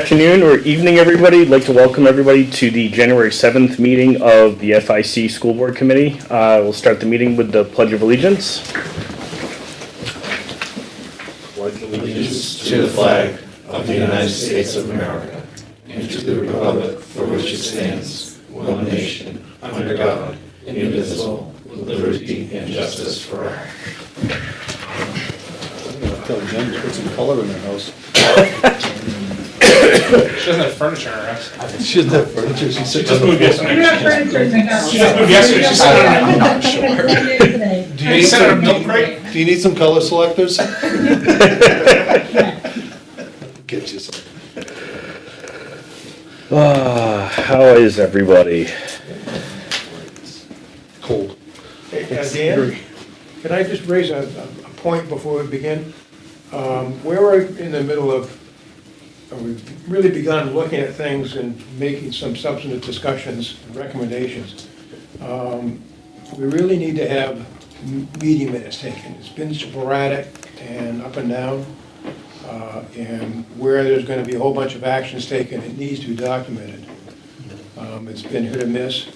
Afternoon or evening, everybody. I'd like to welcome everybody to the January 7th meeting of the FIC School Board Committee. We'll start the meeting with the Pledge of Allegiance. Pledge allegiance to the flag of the United States of America and to the republic for which it stands, one nation, under God, indivisible, with liberty and justice for all. Tell Jen to put some color in her house. She doesn't have furniture in her house. She doesn't have furniture, she sits Just on moved the... yesterday. You have furniture in the house. She just moved yesterday. She said, I'm not sure. Do You need set a milk crate? Do you need some color selectors? Get you some. How is everybody? Cold. Hey, Dan, can I just raise a point before we begin? We're in the middle of, we've really begun looking at things and making some substantive discussions and recommendations. We really need to have meeting minutes taken. It's been sporadic and up and down, and where there's going to be a whole bunch of actions taken, it needs to be documented. It's been hit or miss.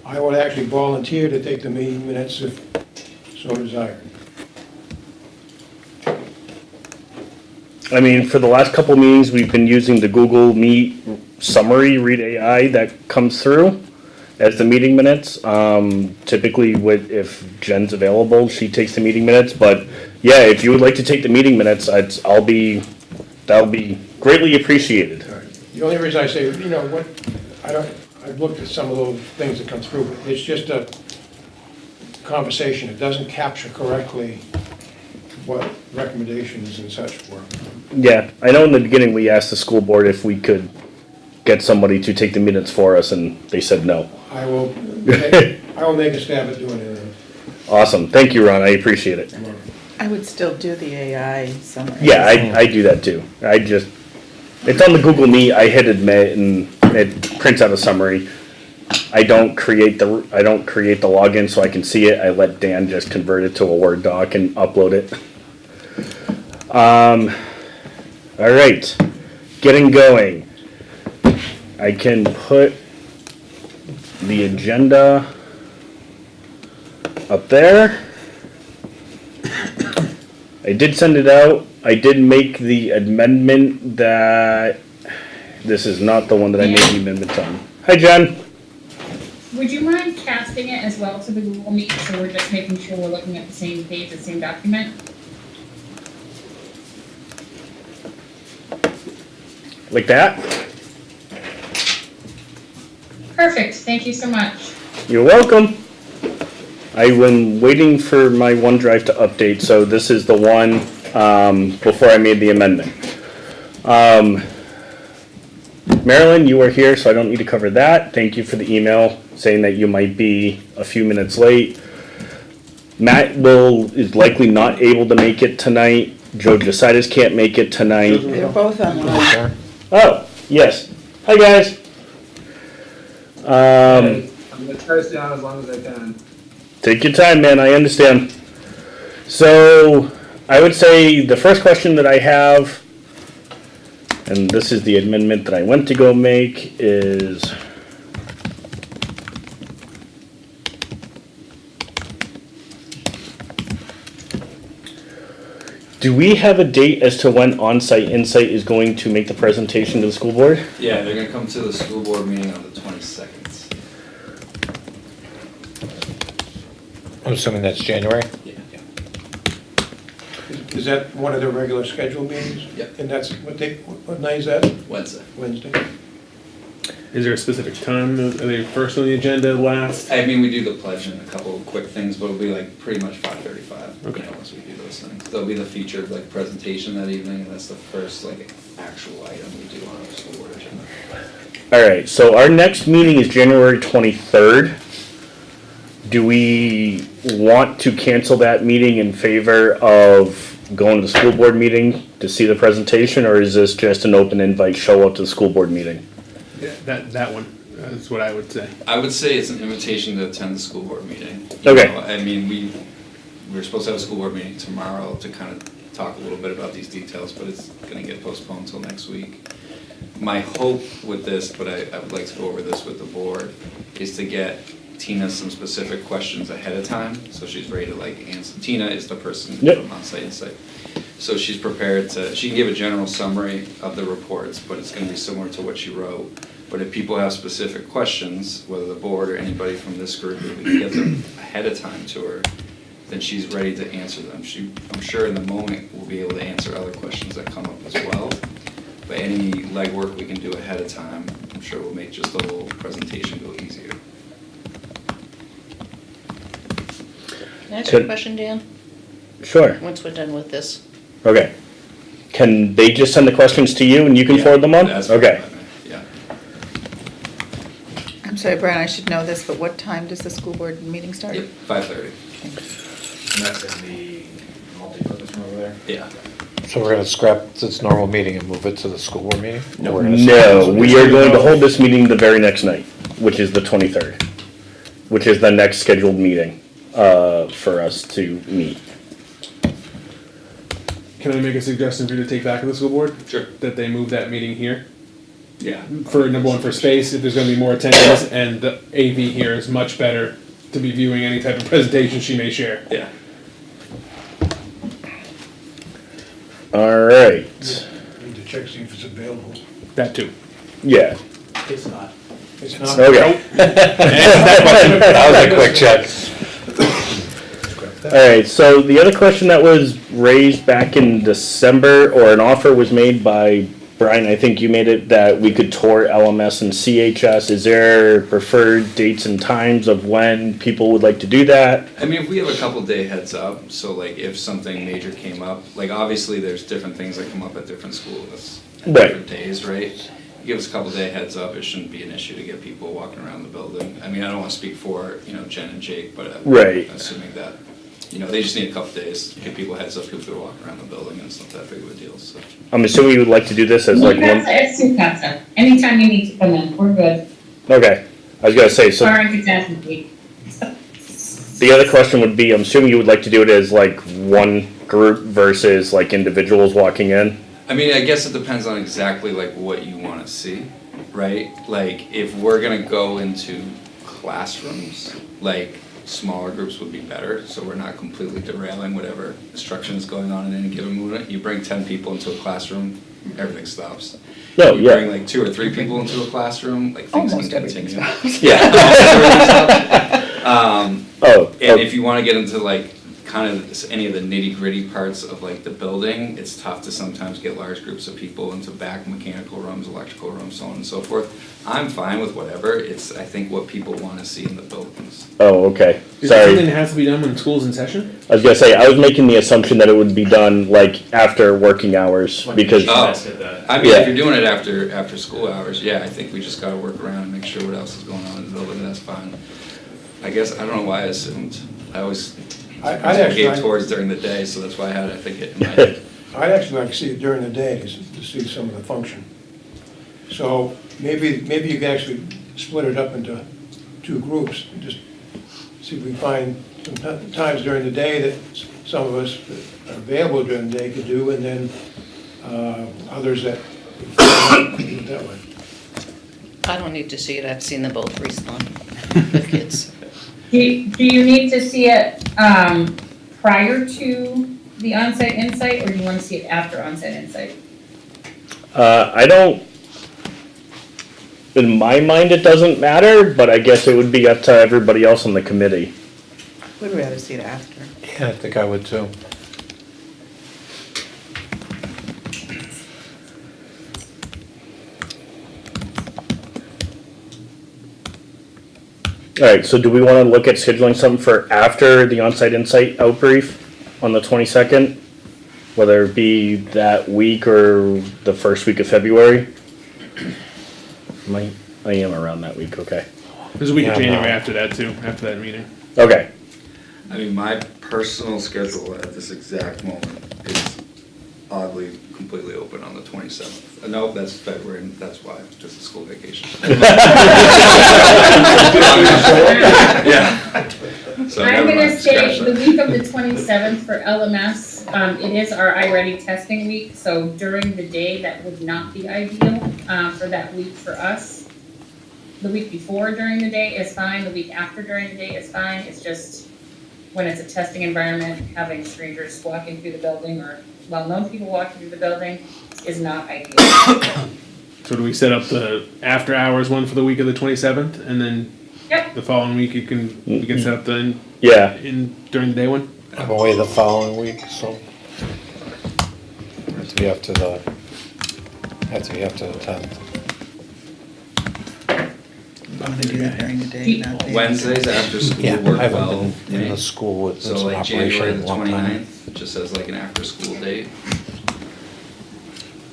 I would actually volunteer to take the meeting minutes if so desired. I mean, for the last couple meetings, we've been using the Google Meet summary read AI that comes through as the meeting minutes. Typically, if Jen's available, she takes the meeting minutes. But yeah, if you would like to take the meeting minutes, that'll be greatly appreciated. The only reason I say, you know, I've looked at some of those things that come through, but it's just a conversation. It doesn't capture correctly what recommendations and such were. Yeah, I know in the beginning we asked the school board if we could get somebody to take the minutes for us, and they said no. I will make a stab at doing it. Awesome. Thank you, Ron. I appreciate it. I would still do the AI summary. Yeah, I do that too. It's on the Google Meet. I hit admit and it prints out a summary. I don't create the login so I can see it. I let Dan just convert it to a Word doc and upload it. All right, getting going. I can put the agenda up there. I did send it out. I did make the amendment that this is not the one that I made the amendment on. Hi, Jen. Would you mind casting it as well to the Google Meet, so we're just making sure we're looking at the same page, the same document? Like that? Perfect, thank you so much. You're welcome. I've been waiting for my OneDrive to update, so this is the one before I made the amendment. Marilyn, you are here, so I don't need to cover that. Thank you for the email saying that you might be a few minutes late. Matt is likely not able to make it tonight. Joe Jositis can't make it tonight. They're both online. Oh, yes. Hi, guys. I'm gonna try to stay on as long as I can. Take your time, man. I understand. So, I would say the first question that I have, and this is the amendment that I went to go make, is do we have a date as to when On-Site Insight is going to make the presentation to the school board? Yeah, they're gonna come to the school board meeting on the 22nd. I'm assuming that's January? Yeah. Is that one of the regular scheduled meetings? Yep. And that's, what night is that? Wednesday. Wednesday? Is there a specific time? Are they first on the agenda, last? I mean, we do the pledge and a couple of quick things, but it'll be like pretty much 5:35. Okay. Once we do those things. There'll be the featured like presentation that evening, and that's the first like actual item we do on our school board agenda. All right, so our next meeting is January 23rd. Do we want to cancel that meeting in favor of going to the school board meeting to see the presentation, or is this just an open invite, show up to the school board meeting? Yeah, that one. That's what I would say. I would say it's an invitation to attend the school board meeting. Okay. I mean, we're supposed to have a school board meeting tomorrow to kind of talk a little bit about these details, but it's gonna get postponed until next week. My hope with this, but I would like to go over this with the board, is to get Tina some specific questions ahead of time, so she's ready to like answer. Tina is the person Yep. from Onsite Insight. So she's prepared to, she can give a general summary of the reports, but it's gonna be similar to what she wrote. But if people have specific questions, whether the board or anybody from this group, if we can get them ahead of time to her, then she's ready to answer them. I'm sure in the moment we'll be able to answer other questions that come up as well. But any legwork we can do ahead of time, I'm sure will make just the whole presentation go easier. Can I ask you a Could- question, Dan? Sure. Once we're done with this. Okay. Can they just send the questions to you and you can Yeah, forward them on? that's Okay. fine, yeah. I'm sorry, Brian, I should know this, but what time does the school board meeting start? Yep, 5:30. And that's in the multi-purpose room over there? Yeah. So we're gonna scrap this normal meeting and move it to the school board meeting? Or we're gonna- No, we are going to hold this meeting the very next night, which is the 23rd, which is the next scheduled meeting for us to meet. Can I make a suggestion for you to take back to the school board? Sure. That they move that meeting here? Yeah. For number one, for space, if there's gonna be more attendance, and the AV here is much better to be viewing any type of presentation she may share. Yeah. All right. Need to check, see if it's available. That too. Yeah. It's not. It's not? Okay. That was a quick check. All right. So the other question that was raised back in December, or an offer was made by Brian, I think you made it, that we could tour LMS and CHS. Is there preferred dates and times of when people would like to do that? I mean, if we have a couple day heads up, so like if something major came up, like obviously there's different things that come up at different schools, at Right. different days, right? Give us a couple day heads up, it shouldn't be an issue to get people walking around the building. I mean, I don't wanna speak for, Jen and Jake, but I'm Right. assuming that, they just need a couple days, give people a heads up, people could walk around the building, and it's not that big of a deal, so. I'm assuming you would like to do this as like one. It's two concept. Anytime you need to come in, we're good. Okay. I was gonna say, so Barring catastrophe. the other question would be, I'm assuming you would like to do it as like one group versus like individuals walking in? I mean, I guess it depends on exactly like what you wanna see, right? Like, if we're gonna go into classrooms, like, smaller groups would be better, so we're not completely derailing whatever instruction is going on in any given moment. You bring 10 people into a classroom, everything stops. No, You yeah. bring like 2 or 3 people into a classroom, like things can Almost everything continue. stops. Yeah. almost everything stops. Oh, And if you wanna get into like, kind of any of the nitty-gritty parts of like the building, it's tough to sometimes get large groups of people into back mechanical rooms, electrical rooms, so on and so forth. I'm fine with whatever, it's, I think, what people wanna see in the buildings. oh, okay. Is that something Sorry. that has to be done when school's in session? I was gonna say, I was making the assumption that it would be done like after working hours because, Oh, I mean, Yeah. if you're doing it after school hours, yeah, I think we just gotta work around and make sure what else is going on in the building, that's fine. I guess, I don't know why I assumed, I always I'd actually, gave towards during the day, so that's why I had, I think, it in my head. I'd actually like to see it during the day to see some of the function. So maybe you can actually split it up into 2 groups and just see if we find some times during the day that some of us that are available during the day could do, and then others that could do it that way. I don't need to see it, I've seen them both recently with kids. Do you need to see it, prior to the onsite insight, or do you wanna see it after onsite insight? I don't, in my mind, it doesn't matter, but I guess it would be up to everybody else on the committee. Would rather see it after. Yeah, I think I would too. All right, so do we want to look at scheduling something for after the on-site insight out brief on the 22nd? Whether it be that week or the first week of February? I am around that week, okay. There's a week of Yeah, no. January after that too, after that meeting. Okay, I mean, my personal schedule at this exact moment is oddly completely open on the 27th. No, that's February, and that's why, because it's school vacation. Yeah. So I'm never gonna mind, say scratch the that. week of the 27th for LMS it is our iReady testing week, so during the day, that would not be ideal, for that week for us. The week before during the day is fine, the week after during the day is fine, it's just when it's a testing environment, having strangers walking through the building or well-known people walking through the building is not ideal. So do we set up the after hours one for the week of the 27th, and then Yep. the following week we can set up the Yeah, during the day one? I'm away the following week, so. Have to be after the 10th. I'm gonna do that during the day, not the. Wednesdays after school Yeah, work I haven't well. been for in me. the school with So some like January operation in the a long time. 29th, just as like an after-school date.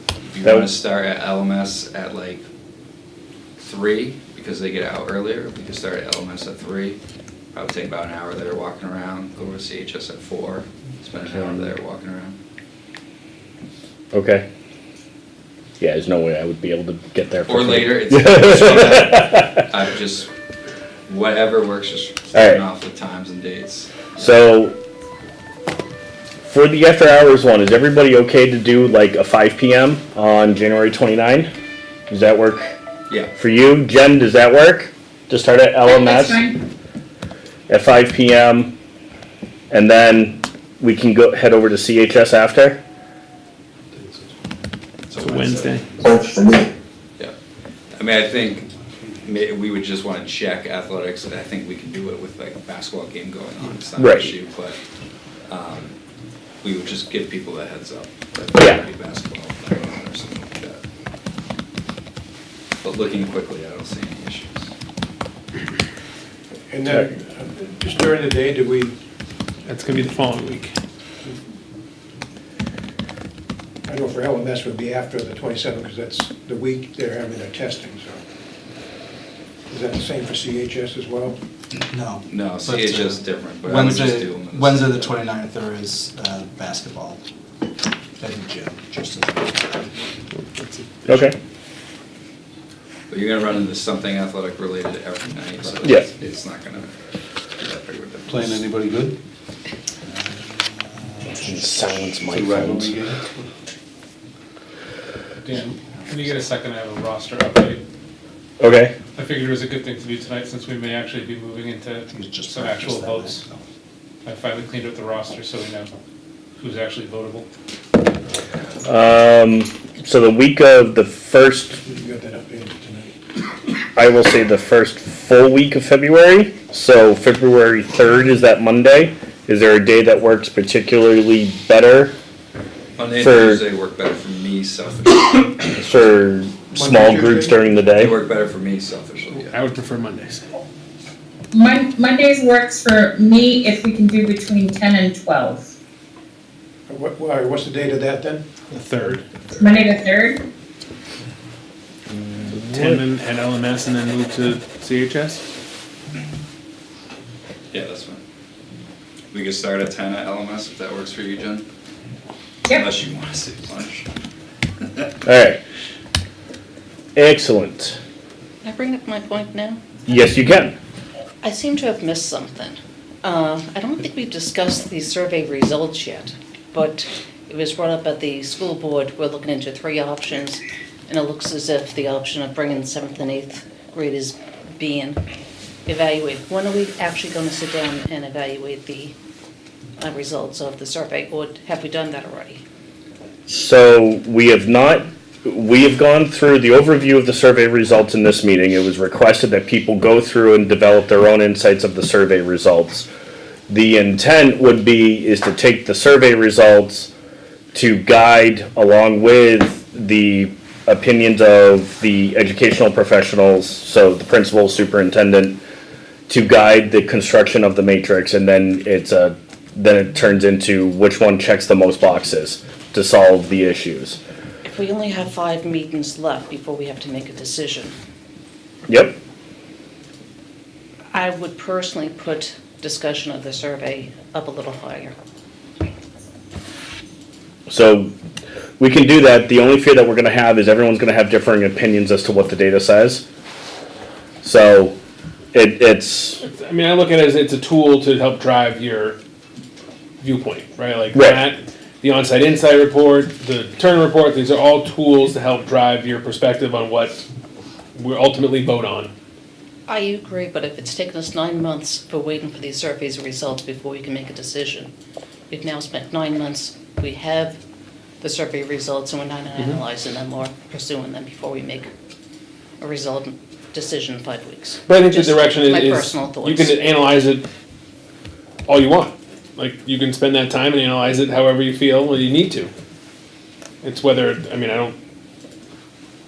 If you That wanna would- start at LMS at like 3, because they get out earlier, we could start at LMS at 3. Probably take about an hour there walking around, go over to CHS at 4, spend an hour there walking around. okay. Yeah, there's no way I would be able to get there. for Or free. later, it's, I've just, whatever works, just starting off with times and dates. So, for the after hours one, is everybody okay to do like a 5 PM on January 29? Does that work Yeah, for you? Jen, does that work? To start at That's LMS fine. at 5 PM? And then we can go, head over to CHS after? so It's a Wednesday. Yeah, I mean, I think we would just wanna check athletics, and I think we can do it with like a basketball game going on, it's not an Right. issue, but, we would just give people a heads up. That Yeah. there would be basketball going on or something like that. But looking quickly, I don't see any issues. And then, just during the day, do we, That's gonna be the following week. I know for LMS would be after the 27th, because that's the week they're having their testing, so. Is that the same for CHS as well? No. No, But, CHS is different, but I would just Wednesday, do them. in the Wednesday same the day. 29th, there is basketball at the gym, just as. Okay. But you're gonna run into something athletic related every night, so Yeah. it's not gonna be that big of a difference. Playing anybody good? Silence my It's a rivalry phones. game. Dan, can you get a second, I have a roster update. Okay, I figured it was a good thing to do tonight since we may actually be moving into It's just some actual that votes. night, I finally cleaned up the roster so we know who's actually votable. so the week of the first, You got that updated tonight. I will say the first full week of February, so February 3rd is that Monday. Is there a day that works particularly better Monday and For- Tuesday work better for me selfishly. for small Monday, groups Tuesday? during the They day? work better for me selfishly, yeah. I would prefer Mondays. Mondays works for me if we can do between 10 and 12. What's the date of that then? The 3rd. Monday the 3rd? 10 at LMS and then move to CHS? Yeah, that's fine. We could start at 10 at LMS if that works for you, Jen? Yep. Unless you wanna save lunch. Alright. Excellent. Can I bring up my point now? Yes, you can. I seem to have missed something. I don't think we've discussed the survey results yet, but it was brought up at the school board. We're looking into 3 options, and it looks as if the option of bringing 7th and 8th graders being evaluated. When are we actually going to sit down and evaluate the results of the survey, or have we done that already? So we have gone through the overview of the survey results in this meeting. It was requested that people go through and develop their own insights of the survey results. The intent would be is to take the survey results to guide along with the opinions of the educational professionals, so the principal, superintendent, to guide the construction of the matrix, and then then it turns into which one checks the most boxes to solve the issues. If we only have 5 meetings left before we have to make a decision, Yep. I would personally put discussion of the survey up a little higher. So we can do that. The only fear that we're gonna have is everyone's gonna have differing opinions as to what the data says. So it's, I mean, I look at it as it's a tool to help drive your viewpoint, right? Like Right. Matt, the on-site insight report, the turn report, these are all tools to help drive your perspective on what we ultimately vote on. I agree, but if it's taken us 9 months for waiting for these surveys results before we can make a decision, we've now spent 9 months, we have the survey results and we're not analyzing them or pursuing them before we make a result decision in 5 weeks. But I think Just the direction my is, personal thoughts. you can analyze it all you want. Like, you can spend that time and analyze it however you feel you need to. It's whether, I mean, I don't,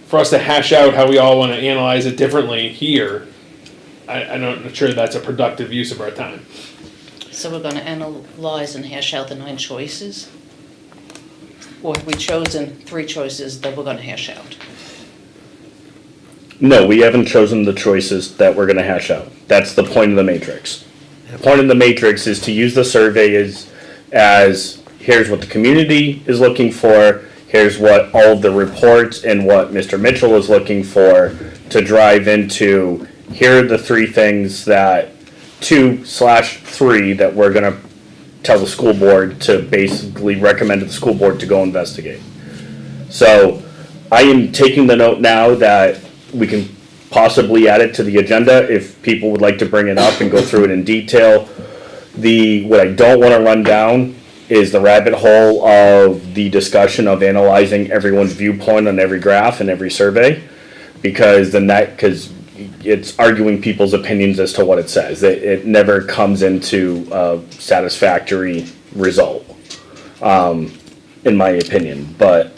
for us to hash out how we all want to analyze it differently here, I'm not sure that's a productive use of our time. So we're gonna analyze and hash out the 9 choices? Or have we chosen 3 choices that we're gonna hash out? No, we haven't chosen the choices that we're gonna hash out. That's the point of the matrix. The point of the matrix is to use the survey as here's what the community is looking for, here's what all of the reports and what Mr. Mitchell is looking for to drive into, here are the 3 things that, 2/3 that we're gonna tell the school board to basically recommend to the school board to go investigate. So I am taking the note now that we can possibly add it to the agenda if people would like to bring it up and go through it in detail. What I don't want to run down is the rabbit hole of the discussion of analyzing everyone's viewpoint on every graph and every survey, because it's arguing people's opinions as to what it says. It never comes into a satisfactory result, in my opinion, but.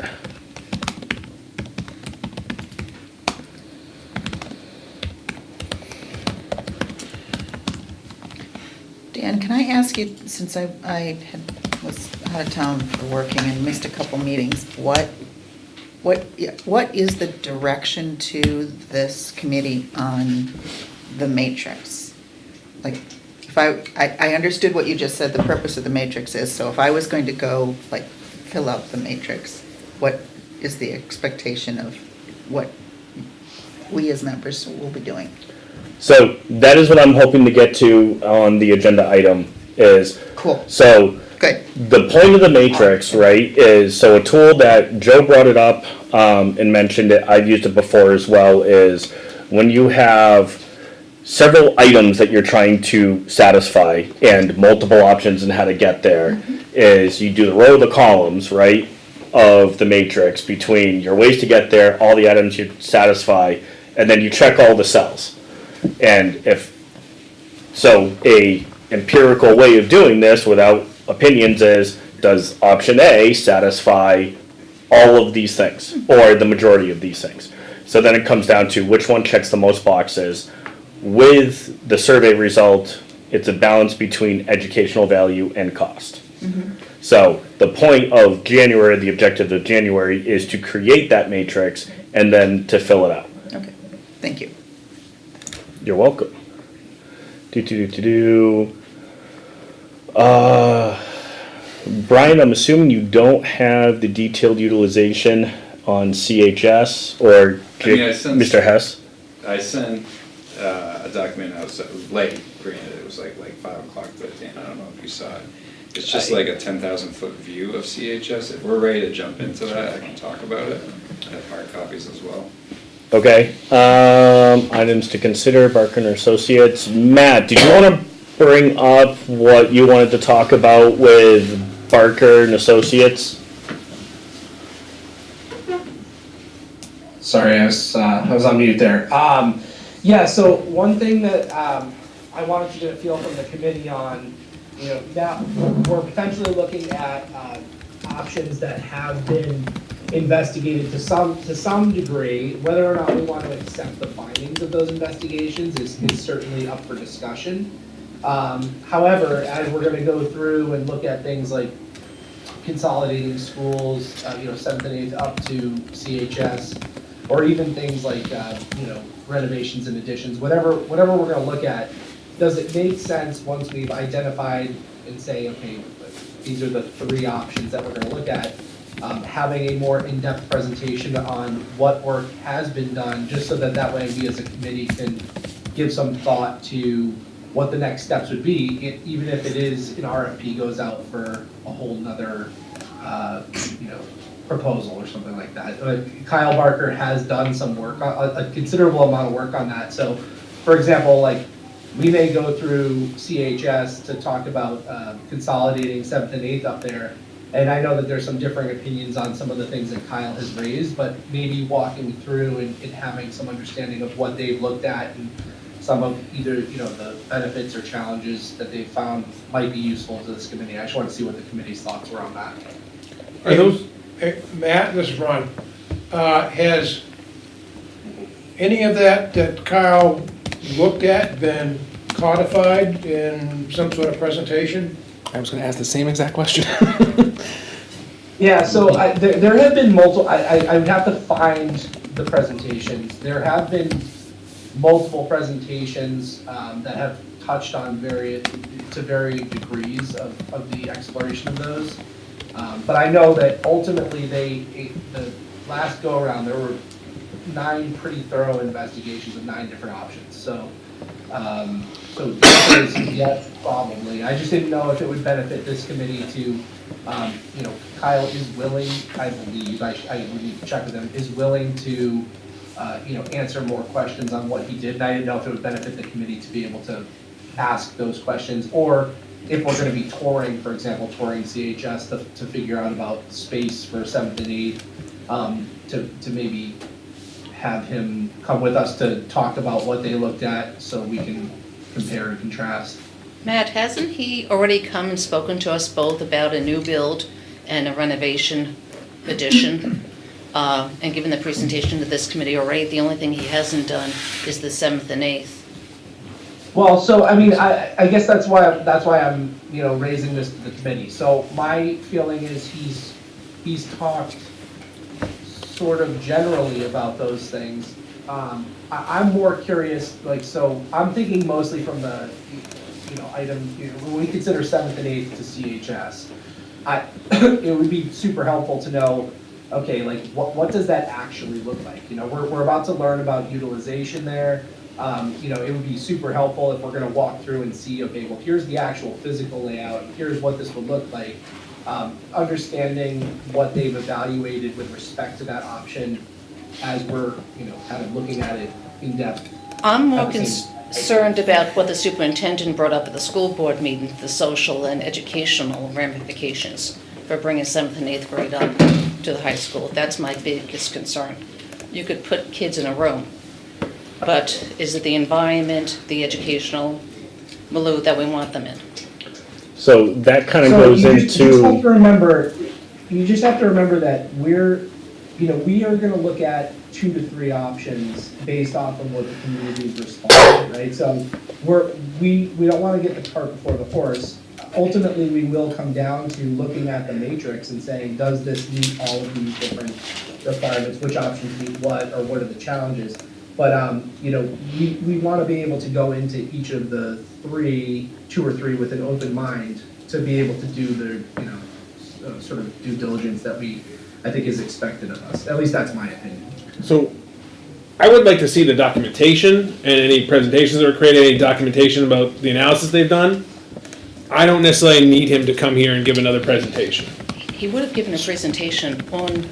Dan, can I ask you, since was out of town for working and missed a couple meetings, what is the direction to this committee on the matrix? Like, if I understood what you just said, the purpose of the matrix is, so if I was going to go, like, fill out the matrix, what is the expectation of what we as members will be doing? So that is what I'm hoping to get to on the agenda item is. Cool. So Good. the point of the matrix, right, is so a tool that Joe brought it up and mentioned it, I've used it before as well, is when you have several items that you're trying to satisfy and multiple options in how to get there, is you do the row of the columns, right, of the matrix between your ways to get there, all the items you satisfy, and then you check all the cells. And a empirical way of doing this without opinions is, does option A satisfy all of these things or the majority of these things? So then it comes down to which one checks the most boxes. With the survey result, it's a balance between educational value and cost. So the point of January, the objective of January, is to create that matrix and then to fill it out. Okay, thank you. You're welcome. Brian, I'm assuming you don't have the detailed utilization on CHS or Mr. Hess? I sent a document out, so it was late, granted, it was like 5 o'clock, but Dan, I don't know if you saw it. It's just like a 10,000-foot view of CHS. If we're ready to jump into that, I can talk about it. I have hard copies as well. Okay, items to consider, Barker and Associates. Matt, did you want to bring up what you wanted to talk about with Barker and Associates? Sorry, I was on mute there. Yeah, so one thing that I wanted to get a feel from the committee on, that we're potentially looking at options that have been investigated to some degree. Whether or not we want to accept the findings of those investigations is certainly up for discussion. However, as we're going to go through and look at things like consolidating schools, 7th and 8th up to CHS, or even things like renovations and additions, whatever we're going to look at, does it make sense once we've identified and say, okay, these are the 3 options that we're going to look at, having a more in-depth presentation on what work has been done, just so that way we as a committee can give some thought to what the next steps would be, even if it is an RFP goes out for a whole nother you know, proposal or something like that. Kyle Barker has done some work, a considerable amount of work on that. So, for example, like, we may go through CHS to talk about consolidating 7th and 8th up there. And I know that there's some differing opinions on some of the things that Kyle has raised, but maybe walking through and having some understanding of what they've looked at and some of either, you know, the benefits or challenges that they've found might be useful to this committee. I just want to see what the committee's thoughts were on that. Are those, Matt, this is Ron, has any of that Kyle looked at been codified in some sort of presentation? I was gonna ask the same exact question. Yeah, so there have been multiple, I would have to find the presentations. There have been multiple presentations that have touched on varying degrees of the exploration of those. But I know that ultimately the last go around, there were 9 pretty thorough investigations of 9 different options. So the answer is yes, probably. I just didn't know if it would benefit this committee to, you know, Kyle is willing, I believe, I would need to check with him, is willing to, you know, answer more questions on what he did. And I didn't know if it would benefit the committee to be able to ask those questions, or if we're gonna be touring, for example, touring CHS to figure out about space for 7th and 8th, to maybe have him come with us to talk about what they looked at so we can compare and contrast. Matt, hasn't he already come and spoken to us both about a new build and a renovation addition? And given the presentation to this committee already, the only thing he hasn't done is the 7th and 8th. Well, so, I mean, I guess that's why I'm, you know, raising this to the committee. So my feeling is he's talked sort of generally about those things. I'm more curious, like, so I'm thinking mostly from the, you know, item, you know, when we consider 7th and 8th to CHS, it would be super helpful to know, okay, like, what does that actually look like? You know, we're about to learn about utilization there. You know, it would be super helpful if we're gonna walk through and see, okay, well, here's the actual physical layout, here's what this would look like. Understanding what they've evaluated with respect to that option as we're, you know, kind of looking at it in depth. I'm more concerned about what the superintendent brought up at the school board meeting, the social and educational ramifications for bringing 7th and 8th grade up to the high school. That's my biggest concern. You could put kids in a room, but is it the environment, the educational milieu that we want them in? So that kind of So goes you just have into, to remember, you just have to remember that we are gonna look at 2 to 3 options based off of what the community's responding, right? So we don't wanna get the cart before the horse. Ultimately, we will come down to looking at the matrix and saying, does this meet all of these different requirements? Which options meet what, or what are the challenges? But, you know, we want to be able to go into each of the 2 or 3 with an open mind to be able to do the, you know, sort of due diligence that I think is expected of us. At least that's my opinion. So I would like to see the documentation and any presentations that were created, any documentation about the analysis they've done. I don't necessarily need him to come here and give another presentation. He would have given a presentation on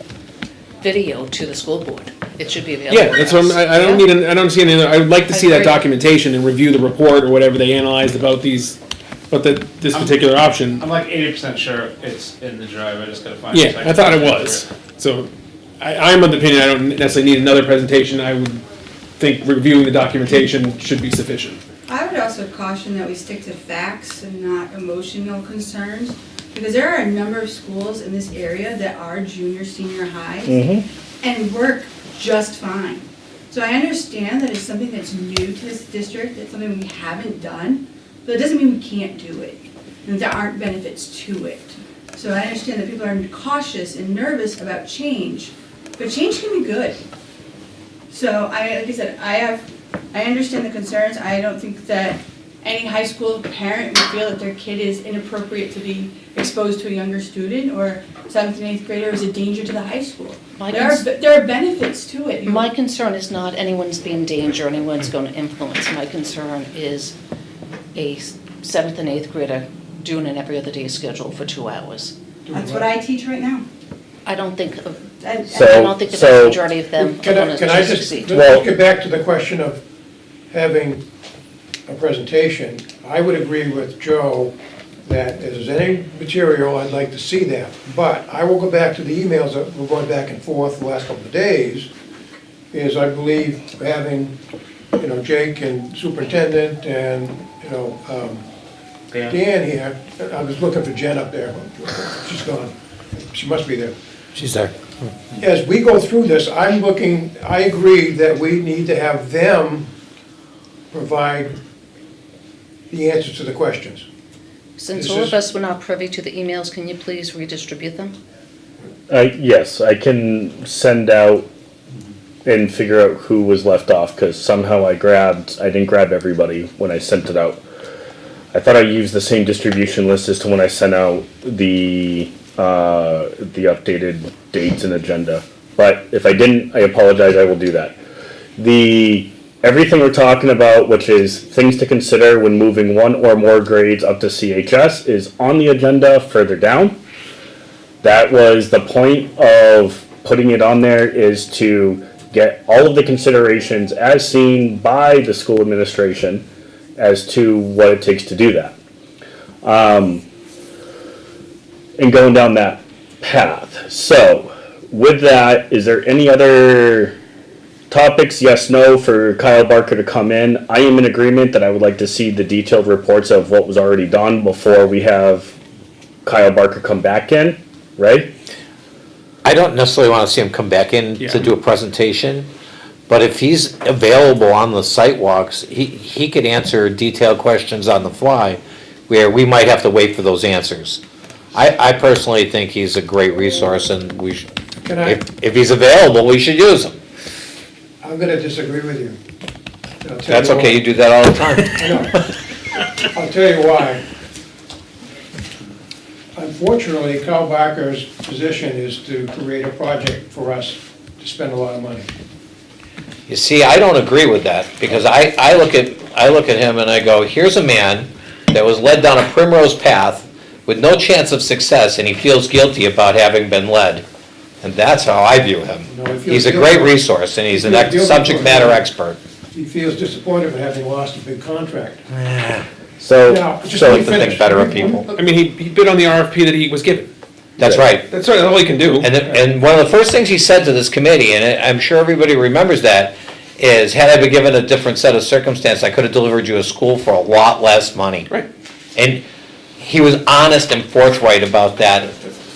video to the school board. It should be available. Yeah, that's what I don't need. I don't see any. I would like to see that documentation and review the report or whatever they analyzed about this particular option. I'm like 80% sure it's in the drive, I just gotta find Yeah, I thought it was. So I'm of the opinion I don't necessarily need another presentation. I would think reviewing the documentation should be sufficient. I would also caution that we stick to facts and not emotional concerns, because there are a number of schools in this area that are junior, senior highs and work just fine. So I understand that it's something that's new to this district, it's something we haven't done, but it doesn't mean we can't do it, and there aren't benefits to it. So I understand that people are cautious and nervous about change, but change can be good. So like I said, I understand the concerns. I don't think that any high school parent would feel that their kid is inappropriate to be exposed to a younger student, or 7th and 8th grader is a danger to the high school. There are benefits to it. My concern is not anyone's being in danger, anyone's going to influence. My concern is a 7th and 8th grader doing an every other day schedule for 2 hours. That's what I teach right now. I don't think, I So- don't think the so- vast majority of them Can are I, going can I to just, succeed. let's get back to the question of having a presentation. I would agree with Joe that if there's any material, I'd like to see that. But I will go back to the emails that were going back and forth the last couple of days, is I believe having, Jake and superintendent and, Dan here, I was looking for Jen up there, she's gone, she must be there. She's there. As we go through this, I agree that we need to have them provide the answers to the questions. Since This all is- of us were not privy to the emails, can you please redistribute them? Yes, I can send out and figure out who was left off, because somehow I didn't grab everybody when I sent it out. I thought I used the same distribution list as to when I sent out the updated dates and agenda. But if I didn't, I apologize, I will do that. Everything we're talking about, which is things to consider when moving one or more grades up to CHS, is on the agenda further down. That was the point of putting it on there, is to get all of the considerations as seen by the school administration as to what it takes to do that. And going down that path. So, with that, is there any other topics, yes, no, for Kyle Barker to come in? I am in agreement that I would like to see the detailed reports of what was already done before we have Kyle Barker come back in, right? I don't necessarily want to see him come back in to do a presentation, but if he's available on the site walks, he could answer detailed questions on the fly, where we might have to wait for those answers. I personally think he's a great resource, and Can I, if he's available, we should use him. I'm gonna disagree with you. I'll tell That's you okay, why. you do that all the time. I know. I'll tell you why. Unfortunately, Kyle Barker's position is to create a project for us to spend a lot of money. You see, I don't agree with that, because I look at him and I go, here's a man that was led down a primrose path with no chance of success, and he feels guilty about having been led. And that's how I view him. No, he feels He's a guilty. great resource, and he's He an feels guilty subject for matter it. expert. He feels disappointed for having lost a big contract. So, Now, just so let me to think finish. better of people. I mean, he bid on the RFP that he was given. That's right. That's all he can do. And one of the first things he said to this committee, and I'm sure everybody remembers that, is had I been given a different set of circumstances, I could have delivered you a school for a lot less money. Right. And he was honest and forthright about that,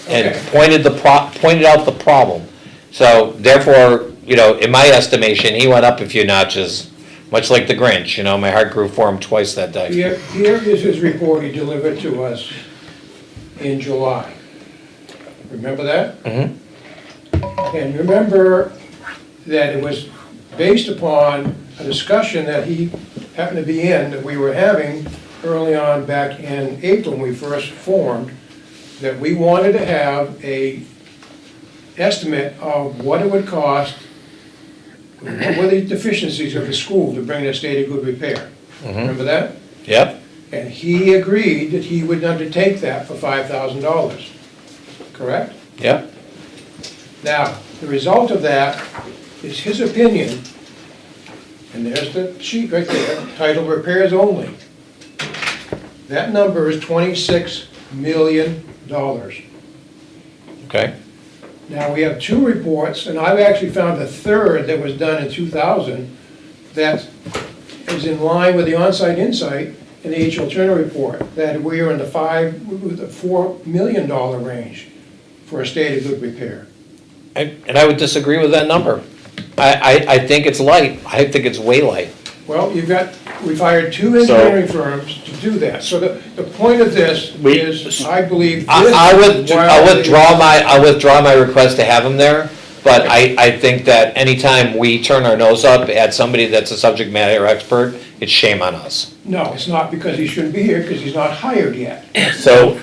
and Okay. pointed out the problem. So therefore, in my estimation, he went up a few notches, much like the Grinch, my heart grew for him twice that day. Here is his report he delivered to us in July. Remember that? Mm-hmm. And remember that it was based upon a discussion that he happened to be in, that we were having early on back in April when we first formed, that we wanted to have a estimate of what it would cost, what were the deficiencies of the school to bring it to a state of good repair. Remember that? Yep. And he agreed that he would undertake that for $5,000, correct? Yep. Now, the result of that is his opinion, and there's the sheet right there, titled Repairs Only. That number is $26 million. Okay. Now, we have two reports, and I've actually found a third that was done in 2000 that is in line with the on-site insight in the H.L. Turner report, that we are in the $4 million range for a state of good repair. And I would disagree with that number. I think it's light. I think it's way light. Well, we've hired two engineering firms to do that. So the point of this is, I believe this I'll withdraw my request to have him there, but I think that anytime we turn our nose up at somebody that's a subject matter expert, it's shame on us. No, it's not because he shouldn't be here, because he's not hired yet. So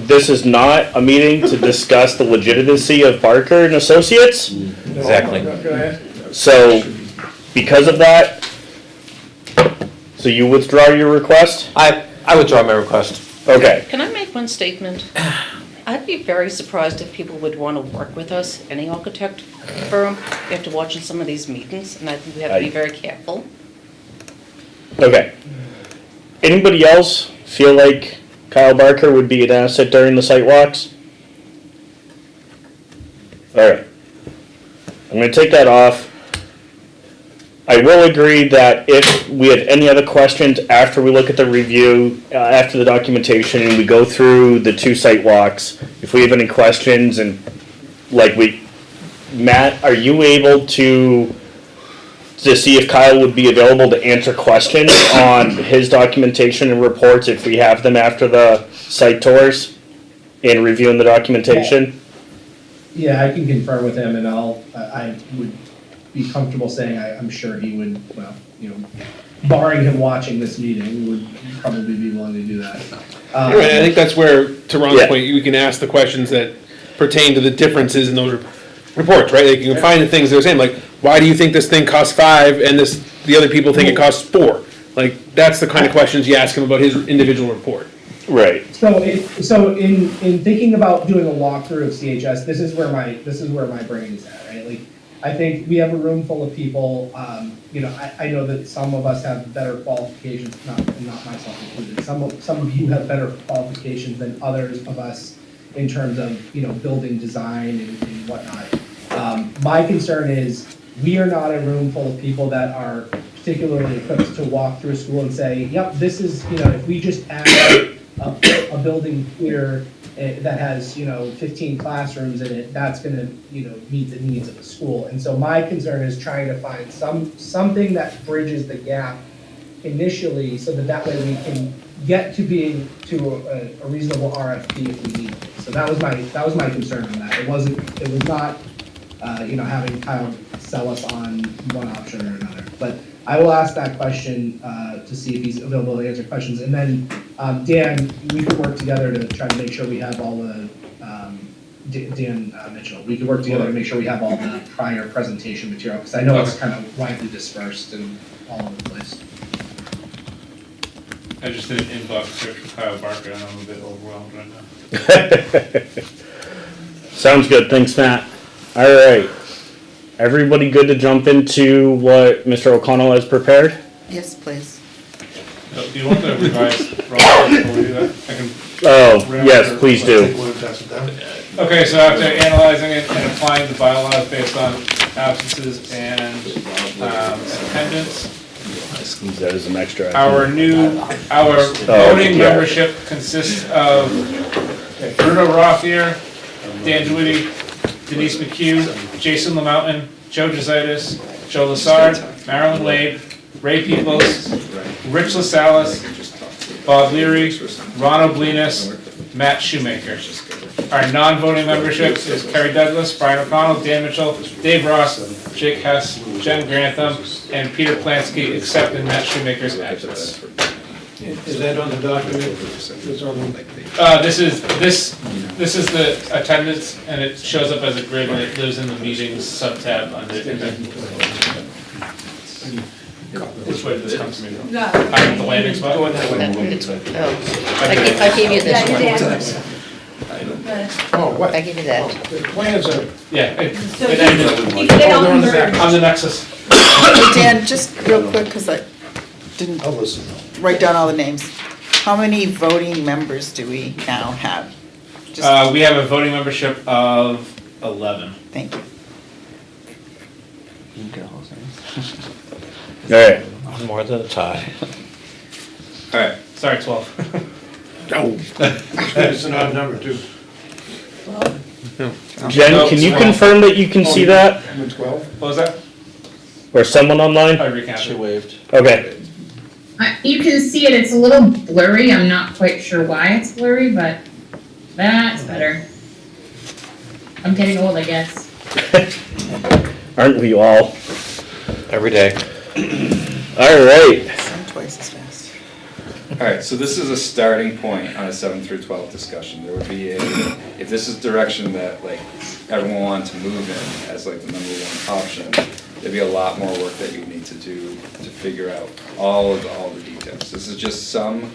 this is not a meeting to discuss the legitimacy of Barker and Associates. No, Exactly. I'm not gonna- So, because of that, so you withdraw your request? I withdraw my request. Okay. Can I make one statement? I'd be very surprised if people would want to work with us, any architect firm, after watching some of these meetings, and I think we have to be very careful. Okay. Anybody else feel like Kyle Barker would be an asset during the site walks? Alright. I'm gonna take that off. I will agree that if we have any other questions after we look at the review, after the documentation, and we go through the 2 site walks, if we have any questions and Matt, are you able to see if Kyle would be available to answer questions on his documentation and reports if we have them after the site tours and reviewing the documentation? Yeah, I can confirm with him, and I would be comfortable saying I'm sure he would, well, barring him watching this meeting, would probably be willing to do that. I think that's where, to Ron's Yeah. point, you can ask the questions that pertain to the differences in those reports, right? Like, you can find the things they're saying, like, why do you think this thing costs 5 and the other people think it costs 4? Like, that's the kind of questions you ask him about his individual report. Right. So in thinking about doing a walkthrough of CHS, this is where my brain is at, right? Like, I think we have a room full of people, I know that some of us have better qualifications, not myself included, some of you have better qualifications than others of us in terms of, building design and whatnot. My concern is, we are not a room full of people that are particularly equipped to walk through a school and say, yep, this is, if we just add a building here that has, 15 classrooms in it, that's gonna, meet the needs of the school. And so my concern is trying to find something that bridges the gap initially, so that way we can get to being to a reasonable RFP if we need it. So that was my concern on that. It was not, having Kyle sell us on one option or another. But I will ask that question to see if he's available to answer questions. And then, Dan, we could work together to try to make sure we have all the, Dan Mitchell, we could work together to make sure we have all the prior presentation material, because I know it's kind of widely dispersed and all over the place. I just did an inbox search for Kyle Barker, and I'm a bit overwhelmed right now. Sounds good. Thanks, Matt. All right. Everybody good to jump into what Mr. O'Connell has prepared? Yes, please. Do you want the revised roster before we do that? I can. Oh, yes, please do. Okay, so after analyzing it and applying the bylaws based on absences and attendance, Squeeze that as an extra. our voting membership consists of Bruno Rothier, Dan Dwighty, Denise McHugh, Jason LaMountain, Joe Jositis, Joe Lassard, Marilyn Lade, Ray Peoples, Rich LaSalle, Bob Leary, Ron Oblinas, Matt Shoemaker. Our non-voting membership is Kerry Douglas, Brian O'Connell, Dan Mitchell, Dave Ross, Jake Hess, Jen Grantham, and Peter Plansky, except in Matt Shoemaker's absence. Is that on the document? It's on the- This is the attendance, and it shows up as a grid, and it lives in the meetings sub-tab under. Which way did this come to me from? No. I'm at the landing spot. I gave you this one. Oh, what? I gave you that. The plans are, Yeah, it So ended. you get all on the merged. back. On the Nexus. Dan, just real quick, because I didn't I'll listen. write down all the names. How many voting members do we now have? Just We have a voting membership of 11. thank you. All right. One more than a tie. All right, sorry, 12. it's an odd number too. Jen, can you confirm that you can see that? I'm at 12. What was that? Or someone online? I recounted. waved. Okay. You can see it, it's a little blurry, I'm not quite sure why it's blurry, but that's better. I'm getting old, I guess. Aren't we all? Every day. All right. I'm twice as fast. Alright, so this is a starting point on a 7 through 12 discussion. There would be if this is direction that like everyone wanted to move in as like the number one option, there'd be a lot more work that you need to do to figure out all the details. This is just some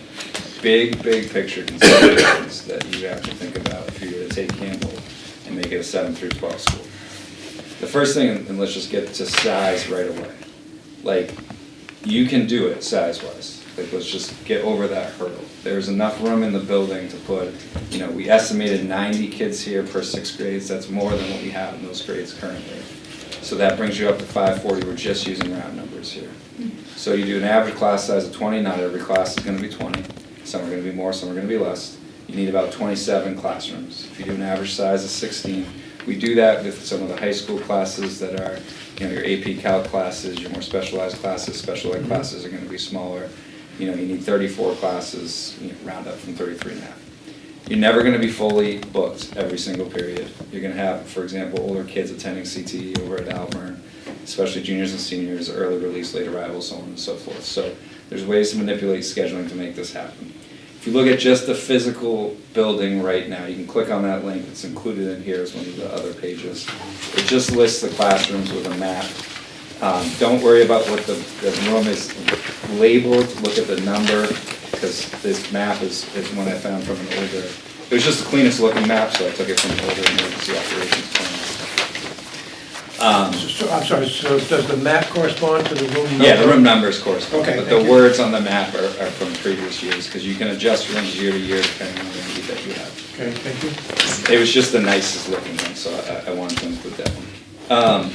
big picture considerations that you have to think about if you're to take Campbell and make it a 7 through 12 school. The first thing, and let's just get to size right away. Like, you can do it size-wise. Like, let's just get over that hurdle. There's enough room in the building to put, you know, we estimated 90 kids here per 6 grades. That's more than what we have in those grades currently. So that brings you up to 540. We're just using round numbers here. So you do an average class size of 20. Not every class is going to be 20. Some are going to be more, some are going to be less. You need about 27 classrooms. If you do an average size of 16, we do that with some of the high school classes that are, you know, your AP Calc classes, your more specialized classes, special ed classes are going to be smaller. You know, you need 34 classes, you know, round up from 33 and a half. You're never going to be fully booked every single period. You're going to have, for example, older kids attending CTE over at Alvern, especially juniors and seniors, early release, late arrival, so on and so forth. So there's ways to manipulate scheduling to make this happen. If you look at just the physical building right now, you can click on that link. It's included in here as one of the other pages. It just lists the classrooms with a map. Don't worry about what the room is labeled. Look at the number, because this map is one I found from an older, it was just the cleanest looking map, so I took it from an older emergency operations plan. I'm sorry, so does the map correspond to the room number? Yeah, the room numbers correspond, Okay, but thank the you. words on the map are from previous years, because you can adjust rooms year to year depending on the need that you have. Okay, thank you. It was just the nicest looking one, so I wanted to include that one.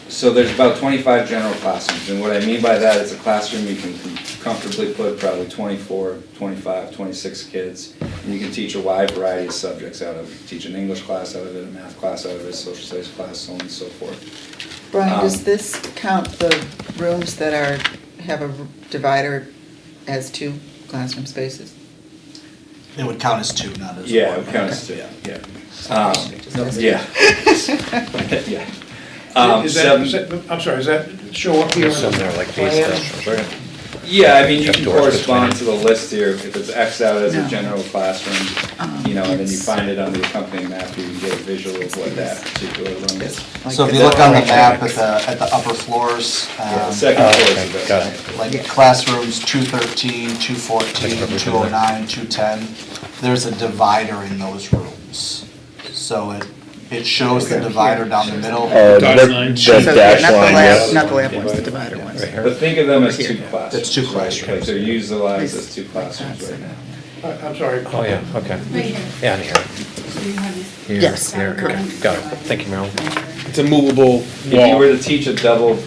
So there's about 25 general classrooms, and what I mean by that is a classroom you can comfortably put probably 24, 25, 26 kids, and you can teach a wide variety of subjects out of it. You can teach an English class out of it, a math class out of it, a social studies class, so on and so forth. Brian, does this count the rooms that have a divider as 2 classroom spaces? It would count as 2, not as 1. Yeah, it counts, yeah. Yeah. Yeah. Is that, I'm sorry, does that show up here? Some there like these Plan? classrooms, right? Yeah, I mean, you Check can doors correspond to between. the list here, if it's Xed out as a No. general classroom, you know, and then you It's- find it on the accompanying map, you can get a visual of what that particular room is. Like So if the- you look on the map at the upper floors, Yeah, the second floor is okay, the best. got it. like classrooms 213, 214, 209, 210, there's a divider in those rooms. So it shows the divider down the middle. Dotted The line. So, dash not the line, lab, yeah. not the lab ones, the divider ones. Right here. But think of them as Over 2 here. classrooms. That's 2 right? classrooms. Like they're utilized as 2 classrooms right now. I'm sorry. Oh, yeah, okay. Right here. Yeah, in here. So you have this. Here, Yes. here, okay, got it. Thank you, Merrill. It's a movable If you wall. were to teach a double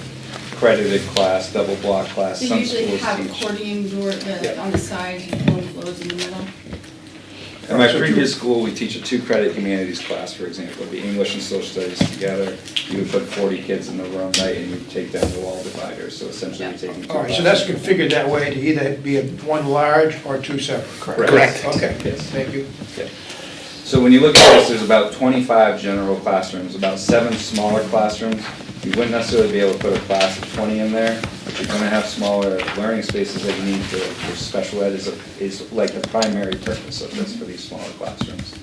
credited class, double block class, They some usually schools have teach. accordion door Yeah. on the sides and flows in the middle. In my previous school, we teach a 2-credit humanities class, for example. It'd be English and social studies together. You would put 40 kids in the room, right, and you'd take down the wall dividers, so essentially you're taking 2 All right, so that's classes. configured that way to either be one large or 2 separate. Correct. Okay, Yes. thank you. Okay. So when you look at this, there's about 25 general classrooms, about 7 smaller classrooms. You wouldn't necessarily be able to put a class of 20 in there, but you're gonna have smaller learning spaces that you need for special ed is like the primary purpose of this for these smaller classrooms.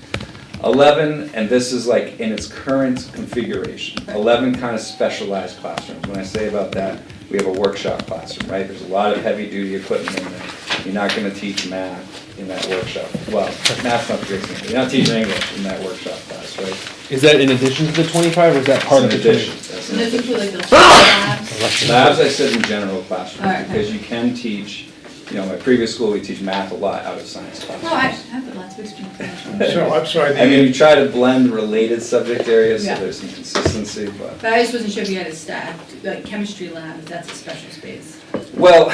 11, and this is like in its current configuration, 11 kind of specialized classrooms. When I say about that, we have a workshop classroom, right? There's a lot of heavy-duty equipment in there. You're not gonna teach math in that workshop. Well, math's not the great thing, you're not teaching English in that workshop class, right? Is that in addition to the 25, or is that part of That's the an 20? addition. That's So an those addition. include like the labs. Labs, I said in general classrooms, Alright. because you can teach, you know, my previous school, we teach math a lot out of science classrooms. No, I have lots of experience. So, I'm sorry. I mean, you try to blend related subject areas, so Yeah. there's some consistency, but. But I just wasn't sure if you had a staff, like chemistry lab, if that's a special space. Well,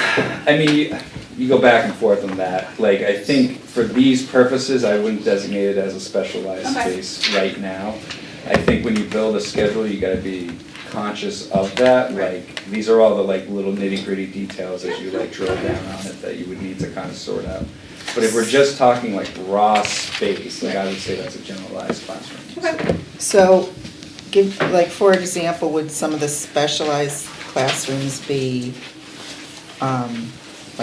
I mean, you go back and forth on that. Like, I think for these purposes, I wouldn't designate it as a specialized Okay. space right now. I think when you build a schedule, you gotta be conscious of that. Like, these are all the like little nitty gritty details as you like drill down on it that you would need to kind of sort out. But if we're just talking like raw space, like I would say that's a generalized classroom. So, give, like, for example, would some of the specialized classrooms be,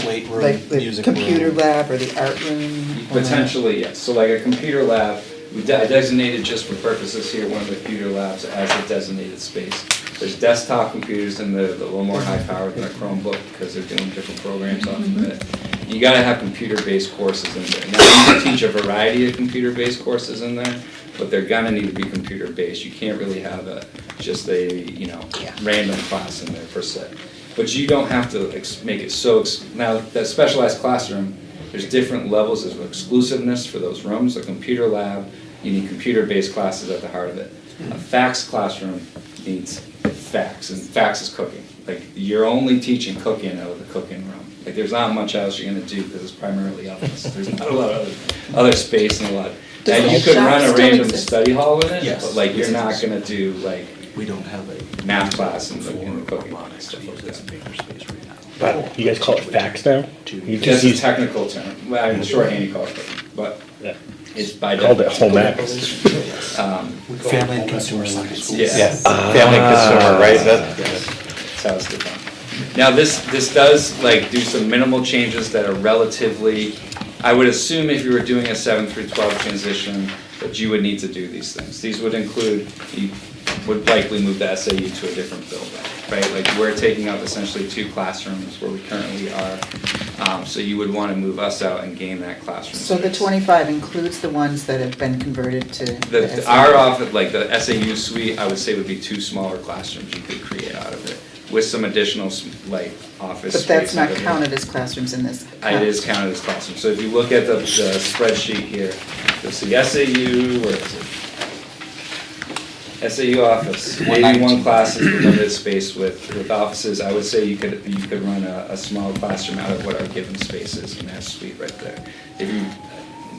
Weight room, like the music computer room. lab or the art room? or- Potentially, yes. So like a computer lab, I designated just for purposes here, one of the computer labs as a designated space. There's desktop computers in there, that are a little more high powered than a Chromebook, because they're doing different programs off of it. You gotta have computer-based courses in there. Now, you can teach a variety of computer-based courses in there, but they're gonna need to be computer-based. You can't really have just a, random class in there per se. But you don't have to make it so, now, that specialized classroom, there's different levels of exclusiveness for those rooms. A computer lab, you need computer-based classes at the heart of it. A fax classroom needs fax, and fax is cooking. Like, you're only teaching cooking out of the cooking room. Like, there's not much else you're gonna do, because it's primarily office. There's not a lot of other space and a lot. Now, Does you the could shop run a still random exist? study hall in it, Yes. but like, you're not gonna do like We don't have a. math class in the cooking room and stuff like that. But you guys call it fax now? You That's just a use, technical term. Well, I mean, shorthand you call it cooking, but yeah. it's by Called it definition. home ec. Family and consumer science. Yeah. Family consumer, right? That's how it's defined. Now, this does like do some minimal changes that are relatively, I would assume if you were doing a 7 through 12 transition, that you would need to do these things. These would include, you would likely move the SAU to a different building, right? Like, we're taking up essentially 2 classrooms where we currently are. So you would want to move us out and gain that classroom So the space. 25 includes the ones that have been converted to the Our office, like the SAU suite, I would say would be 2 smaller classrooms you could create out of it, with some additional, like, office space. But that's not under it. counted as classrooms in this. It is counted as classrooms. So if you look at the spreadsheet here, you'll see SAU, where is it? SAU office, 81 classes with limited space with offices. I would say you could run a small classroom out of what our given space is in that suite right there. If you,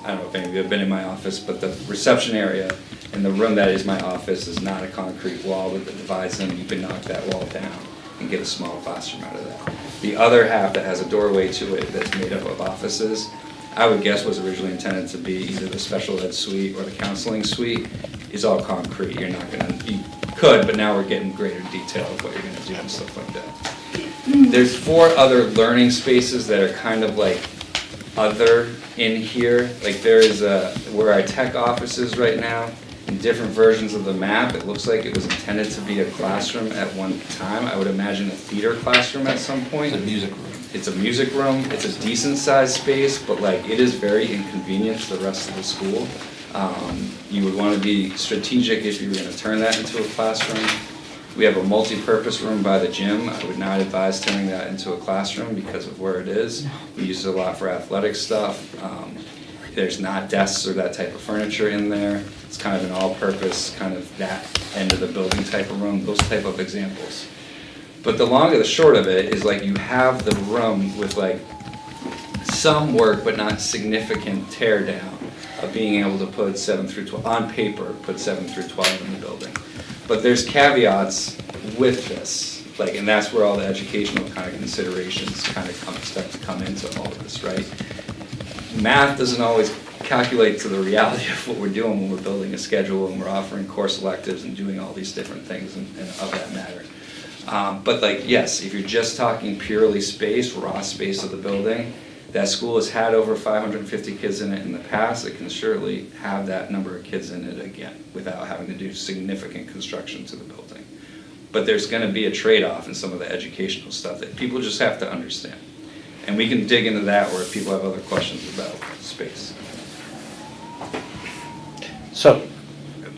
I don't know if any of you have been in my office, but the reception area and the room that is my office is not a concrete wall that divides them. You can knock that wall down and get a small classroom out of that. The other half that has a doorway to it that's made up of offices, I would guess was originally intended to be either the special ed suite or the counseling suite, is all concrete. You're not gonna, you could, but now we're getting greater detail of what you're gonna do and stuff like that. There's 4 other learning spaces that are kind of like other in here. Like, there is where our tech office is right now, in different versions of the map, it looks like it was intended to be a classroom at one time. I would imagine a theater classroom at some point. It's a music room. It's a music room, it's a decent sized space, but like, it is very inconvenient to the rest of the school. You would want to be strategic if you were going to turn that into a classroom. We have a multi-purpose room by the gym. I would not advise turning that into a classroom because of where it is. We use it a lot for athletic stuff. There's not desks or that type of furniture in there. It's kind of an all-purpose, kind of that end of the building type of room, those type of examples. But the long and the short of it is, like, you have the room with like some work but not significant tear down of being able to put 7 through 12, on paper, put 7 through 12 in the building. But there's caveats with this, like, and that's where all the educational kind of considerations kind of start to come into all of this, right? Math doesn't always calculate to the reality of what we're doing when we're building a schedule and we're offering course electives and doing all these different things and of that matter. But like, yes, if you're just talking purely space, raw space of the building, that school has had over 550 kids in it in the past. It can surely have that number of kids in it again without having to do significant construction to the building. But there's going to be a trade-off in some of the educational stuff that people just have to understand. And we can dig into that or if people have other questions about space. So,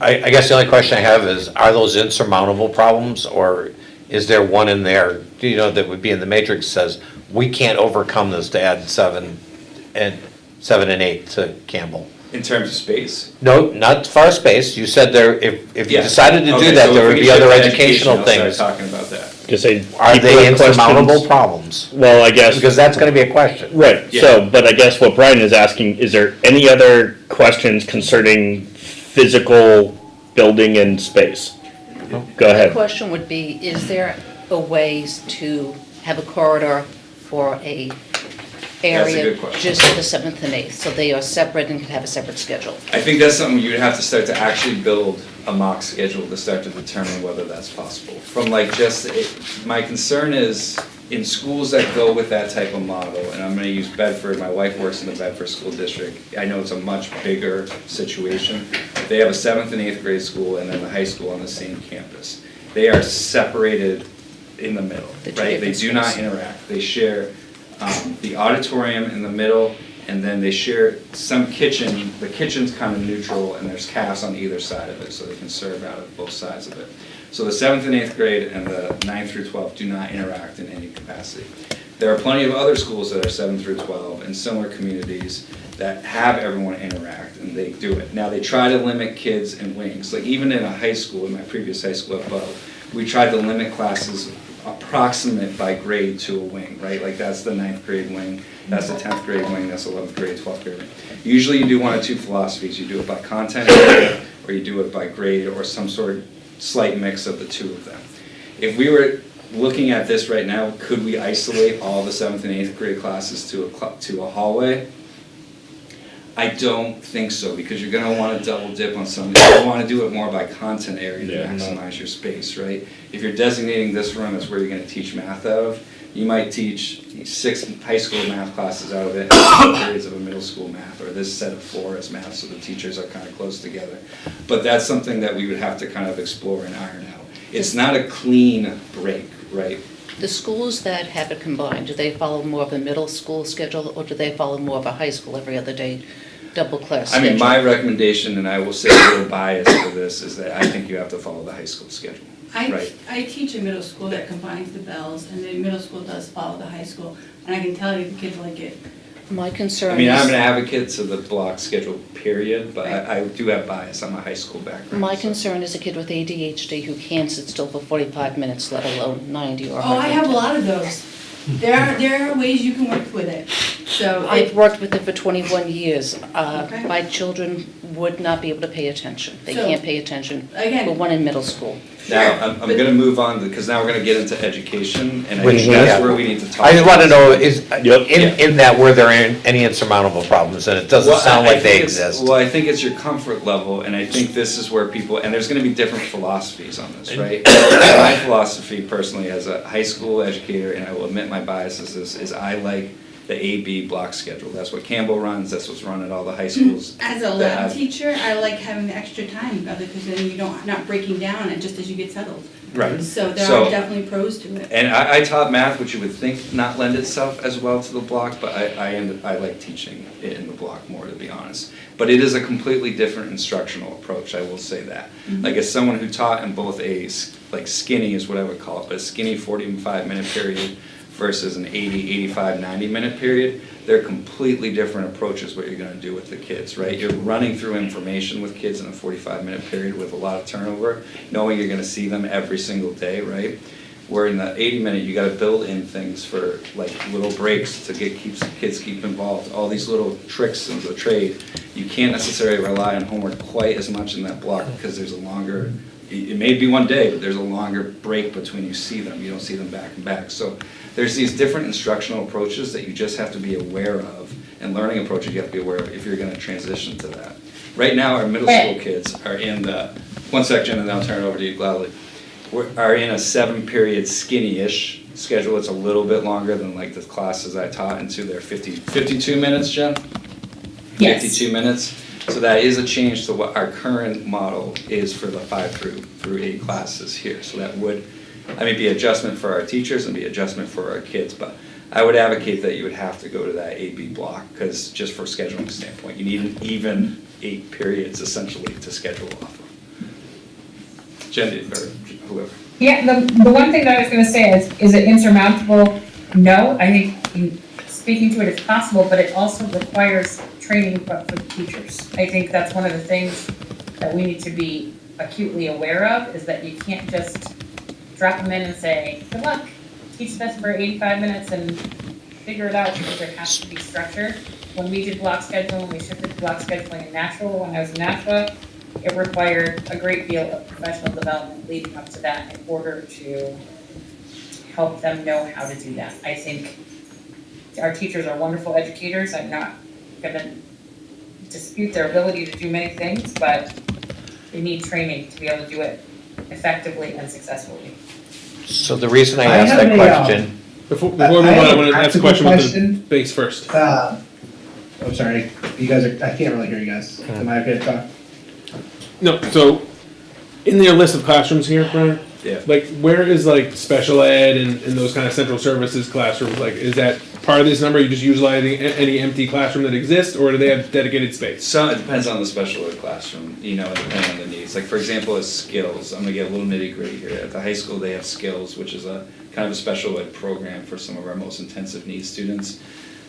I guess the only question I have is, are those insurmountable problems, or is there one in there, that would be in the matrix says, we can't overcome this to add 7 and 8 to Campbell? In terms of space? No, not far space. You said there, if you Yeah. decided to Okay, do that, so there if would we be can other shift to educational education, I'll things. start talking about that. Just say. Are people they have insurmountable questions. problems? Well, I guess. Because that's gonna be a question. Right, Yeah. so, but I guess what Brian is asking, is there any other questions concerning physical building and space? Go The ahead. question would be, is there a ways to have a corridor for a area good question. just for the 7th and 8th, so they are separate and can have a separate schedule? I think that's something you'd have to start to actually build a mock schedule to start to determine whether that's possible. From like my concern is in schools that go with that type of model, and I'm gonna use Bedford, my wife works in the Bedford School District. I know it's a much bigger situation. They have a 7th and 8th grade school and then the high school on the same campus. they are separated in the middle, The two right? They different do not schools. interact. They share the auditorium in the middle, and then they share some kitchen. The kitchen's kind of neutral, and there's calves on either side of it, so they can serve out of both sides of it. So the 7th and 8th grade and the 9th through 12th do not interact in any capacity. There are plenty of other schools that are 7 through 12 in similar communities that have everyone interact, and they do it. Now, they try to limit kids in wings. Like even in a high school, in my previous high school at Bow, we tried to limit classes approximate by grade to a wing, right? Like that's the 9th grade wing, that's the 10th grade wing, that's 11th grade, 12th grade wing. Usually you do one of two philosophies. You do it by content area, or you do it by grade, or some sort of slight mix of the two of them. If we were looking at this right now, could we isolate all the 7th and 8th grade classes to a hallway? I don't think so, because you're gonna wanna double dip on something. You wanna do it more by content area to maximize your space, right? If you're designating this room as where you're gonna teach math out of, you might teach 6 high school math classes out of it, and 6 periods of a middle school math, or this set of 4 as math, so the teachers are kind of close together. But that's something that we would have to kind of explore and iron out. It's not a clean break, right? The schools that have it combined, do they follow more of a middle school schedule, or do they follow more of a high school every other day, double class I schedule? mean, my recommendation, and I will say a little bias for this, is that I think you have to follow the high school schedule. Right. I teach a middle school that combines the bells, and the middle school does follow the high school, and I can tell you the kids like it. My concern I mean, I'm an is, advocate to the block schedule, period, but I do have bias. I'm a high school background. my so. concern is a kid with ADHD who can't sit still for 45 minutes, let alone 90 or 100. Oh, I have a lot of those. There are ways you can work with it, so. I've worked with it for 21 years. Okay. My children would not be able to pay attention. They So, can't pay attention. again- For one in middle school. Now, Sure, I'm but- gonna move on, because now we're gonna get into education, and I Which- think that's yeah. where we need to talk. I just wanna know, is, Yep. in that, were there any insurmountable problems? And it doesn't Well, sound I like they think it's- exist. Well, I think it's your comfort level, and I think this is where people, and there's gonna be different philosophies on this, right? My philosophy personally, as a high school educator, and I will admit my bias is this, is I like the A-B block schedule. That's what Campbell runs, that's what's run at all the high schools. As a that lab have- teacher, I like having the extra time, because then you don't, not breaking down it just as you get settled. Right. So there So- are definitely pros to it. And I taught math, which you would think not lend itself as well to the block, but I like teaching it in the block more, to be honest. But it is a completely different instructional approach, I will say that. Like as someone who taught in both like skinny is what I would call it, but a skinny 45-minute period versus an 80, 85, 90-minute period, they're completely different approaches what you're gonna do with the kids, right? You're running through information with kids in a 45-minute period with a lot of turnover, knowing you're gonna see them every single day, right? Where in the 80-minute, you gotta build in things for like little breaks to kids keep involved, all these little tricks in the trade. You can't necessarily rely on homework quite as much in that block because there's a longer, it may be one day, but there's a longer break between you see them, you don't see them back and back. So there's these different instructional approaches that you just have to be aware of, and learning approaches you have to be aware of if you're gonna transition to that. Right now, our middle school kids are in the, one section, and then I'll turn it over to you gladly. Are in a 7-period skinny-ish schedule. It's a little bit longer than like the classes I taught into their 52 minutes, Jen? Yes. 52 minutes. So that is a change to what our current model is for the 5 through 8 classes here. So that would, be adjustment for our teachers and be adjustment for our kids. But I would advocate that you would have to go to that AB block, because just for scheduling standpoint, you need an even 8 periods essentially to schedule off of. Jen, or whoever. Yeah, the one thing that I was gonna say is it insurmountable? No, I think speaking to it is possible, but it also requires training for the teachers. I think that's one of the things that we need to be acutely aware of, is that you can't just drop them in and say, good luck, teach this for 85 minutes and figure it out, because there has to be structure. When we did block scheduling, we shifted to block scheduling in Nashville when I was in Nashville. It required a great deal of professional development leading up to that in order to help them know how to do that. I think our teachers are wonderful educators. I'm not gonna dispute their ability to do many things, but they need training to be able to do it effectively and successfully. So the reason I I asked have that a, question, Before we move on, I I have want a to ask a practical question with the question. base first. I'm sorry, you guys are, I can't really hear you guys. Am I okay to talk? No, so in their list of classrooms here, Brian, Yeah. Like, where is like special ed and those kind of central services classrooms? Like, is that part of this number? You just utilizing any empty classroom that exists, or do they have dedicated space? So it depends on the special ed classroom, you know, depending on the needs. Like, for example, as skills, I'm gonna get a little nitty gritty here. At the high school, they have skills, which is a kind of a special ed program for some of our most intensive needs students.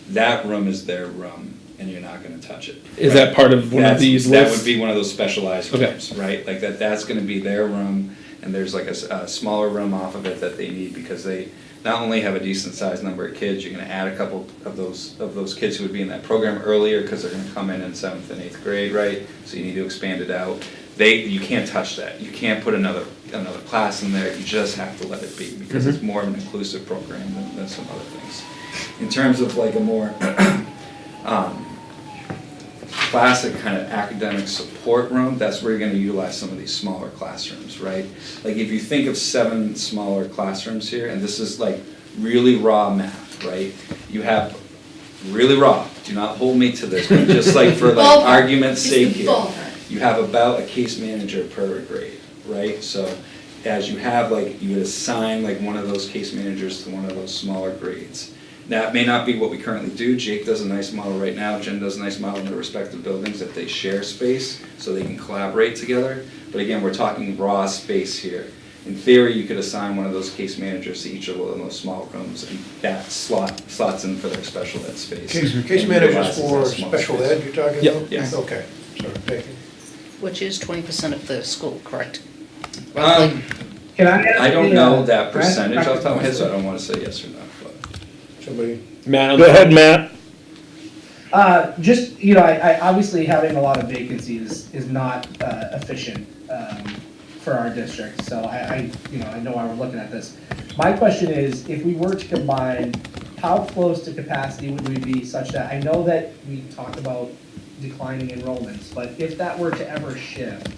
That room is their room, and you're not gonna touch it. Is that part of one of these That lists? would be one of those specialized Okay. rooms, right? Like that's gonna be their room, and there's like a smaller room off of it that they need because they not only have a decent sized number of kids, you're gonna add a couple of those kids who would be in that program earlier, because they're gonna come in 7th and 8th grade, right? So you need to expand it out. You can't touch that. You can't put another class in there. You just have to let it be, because it's more of an inclusive program than some other things. In terms of like a more classic kind of academic support room, that's where you're gonna utilize some of these smaller classrooms, right? Like if you think of 7 smaller classrooms here, and this is like really raw math, right? You have really raw, do not hold me to this, but just like for like Ballpark. argument's Just sake the here, ballpark. you have about a case manager per grade, right? So as you have like, you would assign like one of those case managers to one of those smaller grades. Now, it may not be what we currently do. Jake does a nice model right now, Jen does a nice model in their respective buildings that they share space so they can collaborate together. But again, we're talking raw space here. In theory, you could assign one of those case managers to each of those small rooms, and that slots in for their special ed space. Case managers for special ed, you're talking Yep. about? Yes. Okay, sorry, thank you. Which is 20% of the school, correct? Can I ask I don't the, know that grant percentage off the top of my head, so I practice don't wanna say yes or no, but. Somebody, Matt, Go ahead, Matt. Just, you know, I obviously having a lot of vacancies is not efficient for our district, so I know why we're looking at this. My question is, if we were to combine, how close to capacity would we be such that, I know that we talked about declining enrollments, but if that were to ever shift,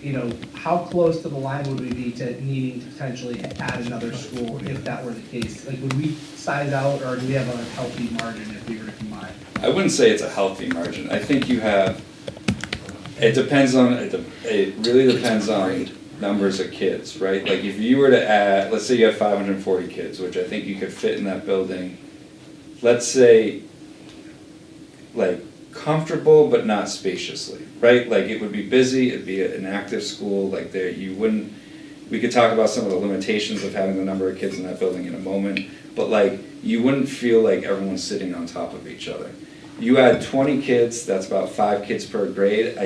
you know, how close to the line would we be to needing to potentially add another school if that were the case? Like, would we size out, or do we have a healthy margin if we were to combine? I wouldn't say it's a healthy margin. I think you have, it really depends on numbers of kids, right? Like if you were to add, let's say you have 540 kids, which I think you could fit in that building, let's say, like comfortable but not spaciously, right? Like it would be busy, it'd be an active school, like there, you wouldn't, we could talk about some of the limitations of having the number of kids in that building in a moment, but like, you wouldn't feel like everyone's sitting on top of each other. You add 20 kids, that's about 5 kids per grade,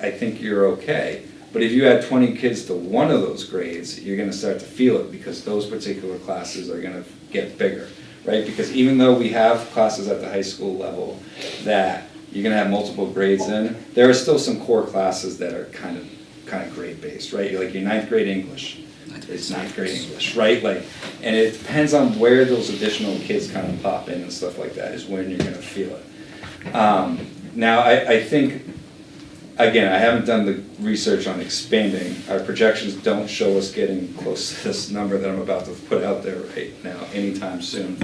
I think you're okay. But if you add 20 kids to one of those grades, you're gonna start to feel it, because those particular classes are gonna get bigger, right? Because even though we have classes at the high school level that you're gonna have multiple grades in, there are still some core classes that are kind of grade based, right? Like your 9th grade English, it's 9th grade English, right? Like, and it depends on where those additional kids kind of pop in and stuff like that is when you're gonna feel it. Now, I think, again, I haven't done the research on expanding. Our projections don't show us getting close to this number that I'm about to put out there right now anytime soon.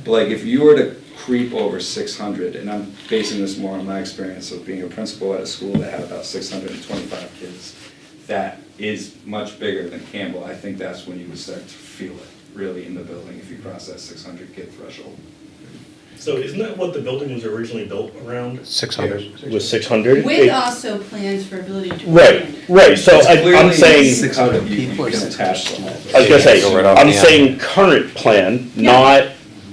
But like if you were to creep over 600, and I'm basing this more on my experience of being a principal at a school that had about 625 kids, that is much bigger than Campbell. I think that's when you would start to feel it really in the building if you cross that 600 kid threshold. So isn't that what the building was originally built around? 600. Was 600? With also plans for ability to. Right, right, so I'm Clearly, saying, 600 you can attach them. I was gonna say, Go right off I'm the saying current plan, Yeah. not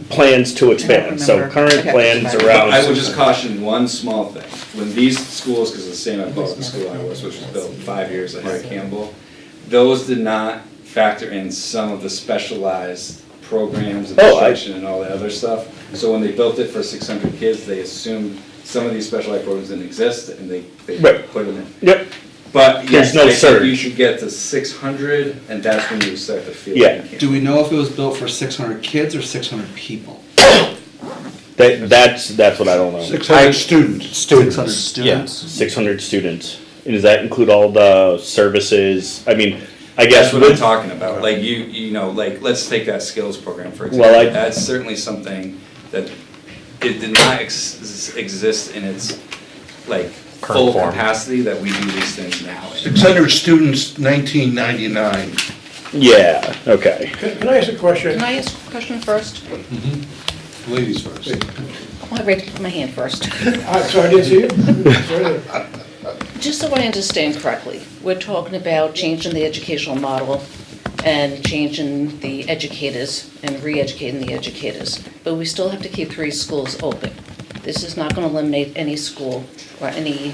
plans to expand. So remember. current Okay. plans But around. I would just caution one small thing. When these schools, because it's the same at Boston School I was, which was built 5 years ahead of Campbell, those did not factor in some of the specialized programs and instruction and all that other stuff. So when they built it for 600 kids, they assumed some of these specialized programs didn't exist, and they Right. put them in. Yep, But yes, There's no I think surge. you should get to 600, and that's when you start to feel Yeah. it. in Campbell. Do we know if it was built for 600 kids or 600 people? that's what I don't know. 600 students. 600 students? 600 students. And does that include all the services? I mean, I guess That's what I'm with, talking about, like you know, like, let's take that skills program for Well, example. That's certainly something that it did not exist in its, like, Current full form. capacity that we do these things now. 600 students, 1999. Yeah, okay. Can I ask a question? Can I ask a question first? Ladies first. I raised my hand first. So I didn't see you? Sorry. Just so I understand correctly, we're talking about changing the educational model and changing the educators and re-educating the educators, but we still have to keep 3 schools open. This is not going to eliminate any school or any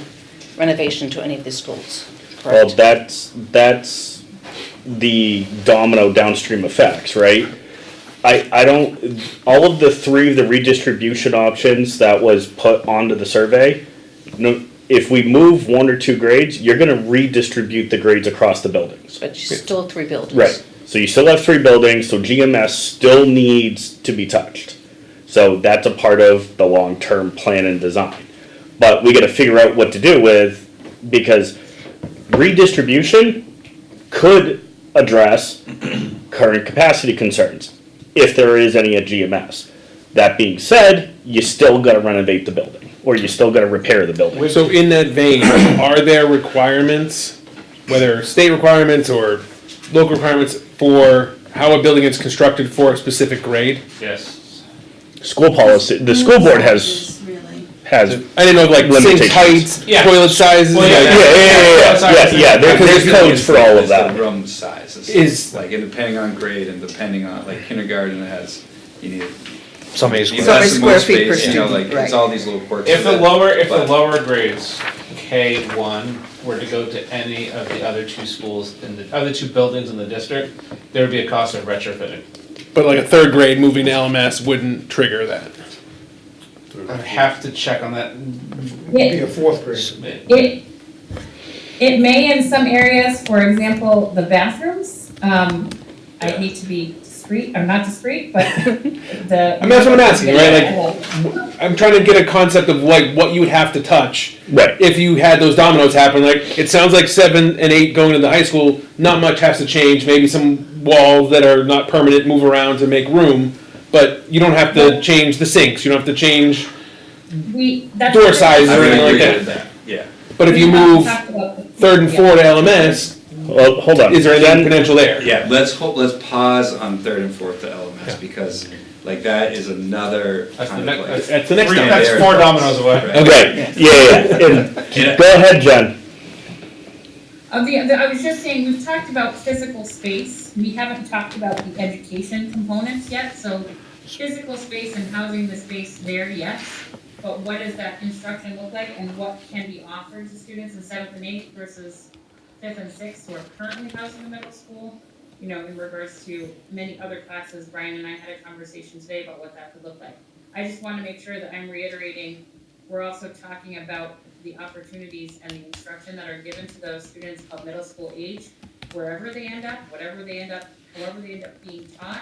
renovation to any of the schools, Well, correct? that's the domino downstream effects, right? I don't, all of the 3 of the redistribution options that was put onto the survey, no, if we move 1 or 2 grades, you're gonna redistribute the grades across the buildings. But you still have 3 buildings. Right, so you still have 3 buildings, so GMS still needs to be touched. So that's a part of the long-term plan and design. But we gotta figure out what to do with, because redistribution could address current capacity concerns, if there is any at GMS. That being said, you still gotta renovate the building, or you still gotta repair the building. So in that vein, are there requirements, whether state requirements or local requirements, for how a building is constructed for a specific grade? Yes. School policy, the school board has, Is really. has, I didn't know, like, sink Limitations. heights, Yeah. toilet sizes, Well, like- yeah, there's codes for all of It's that. the room sizes. Is- Like, and depending on grade and depending on, like kindergarten has, you need. So many you square. need So many less and square more feet per space, you know, student, like, it's right. all these little quirks. If of the it, lower but- grades, K1, were to go to any of the other 2 schools in the other 2 buildings in the district, there would be a cost of retrofitting. But like a 3rd grade moving to LMS wouldn't trigger that. I'd have to check on that. Be a 4th grade. It may in some areas, for example, the bathrooms, I hate to be discreet, I'm not discreet, but the. I mean, that's what I'm asking, right? Like, I'm trying to get a concept of like what you would have to touch Right. if you had those dominoes happen. Like, it sounds like 7 and 8 going into high school, not much has to change. Maybe some walls that are not permanent move around to make room, but you don't have to change the sinks. You don't have to change That's. door sizes I or would anything like agree that. with that, yeah. But if you We haven't move talked about the- 3rd and 4 to LMS, Well, hold on. is there any Then- potential there? Yeah, let's pause on 3rd and 4th to LMS, because like that is another That's the kind of next, like. That's the next three- time. that's 4 dominoes away. Right. Okay, yeah. And go ahead, Jen. I was just saying, we've talked about physical space, we haven't talked about the education components yet, so physical space and housing the space there, yes, but what does that instruction look like and what can be offered to students in 7th and 8th versus 5th and 6th who are currently housed in the middle school? You know, in regards to many other classes, Brian and I had a conversation today about what that could look like. I just want to make sure that I'm reiterating, we're also talking about the opportunities and the instruction that are given to those students of middle school age, wherever they end up, whatever they end up, however they end up being taught,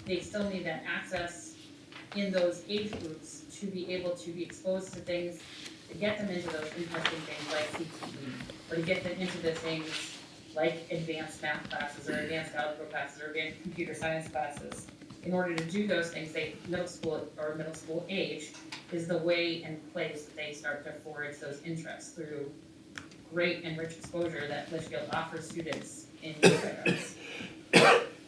they still need that access in those age groups to be able to be exposed to things, to get them into those interesting things like CTE, or to get them into the things like advanced math classes, or advanced algebra classes, or advanced computer science classes. In order to do those things, middle school age is the way and place that they start to forage those interests through great and rich exposure that Litchfield offers students in regards.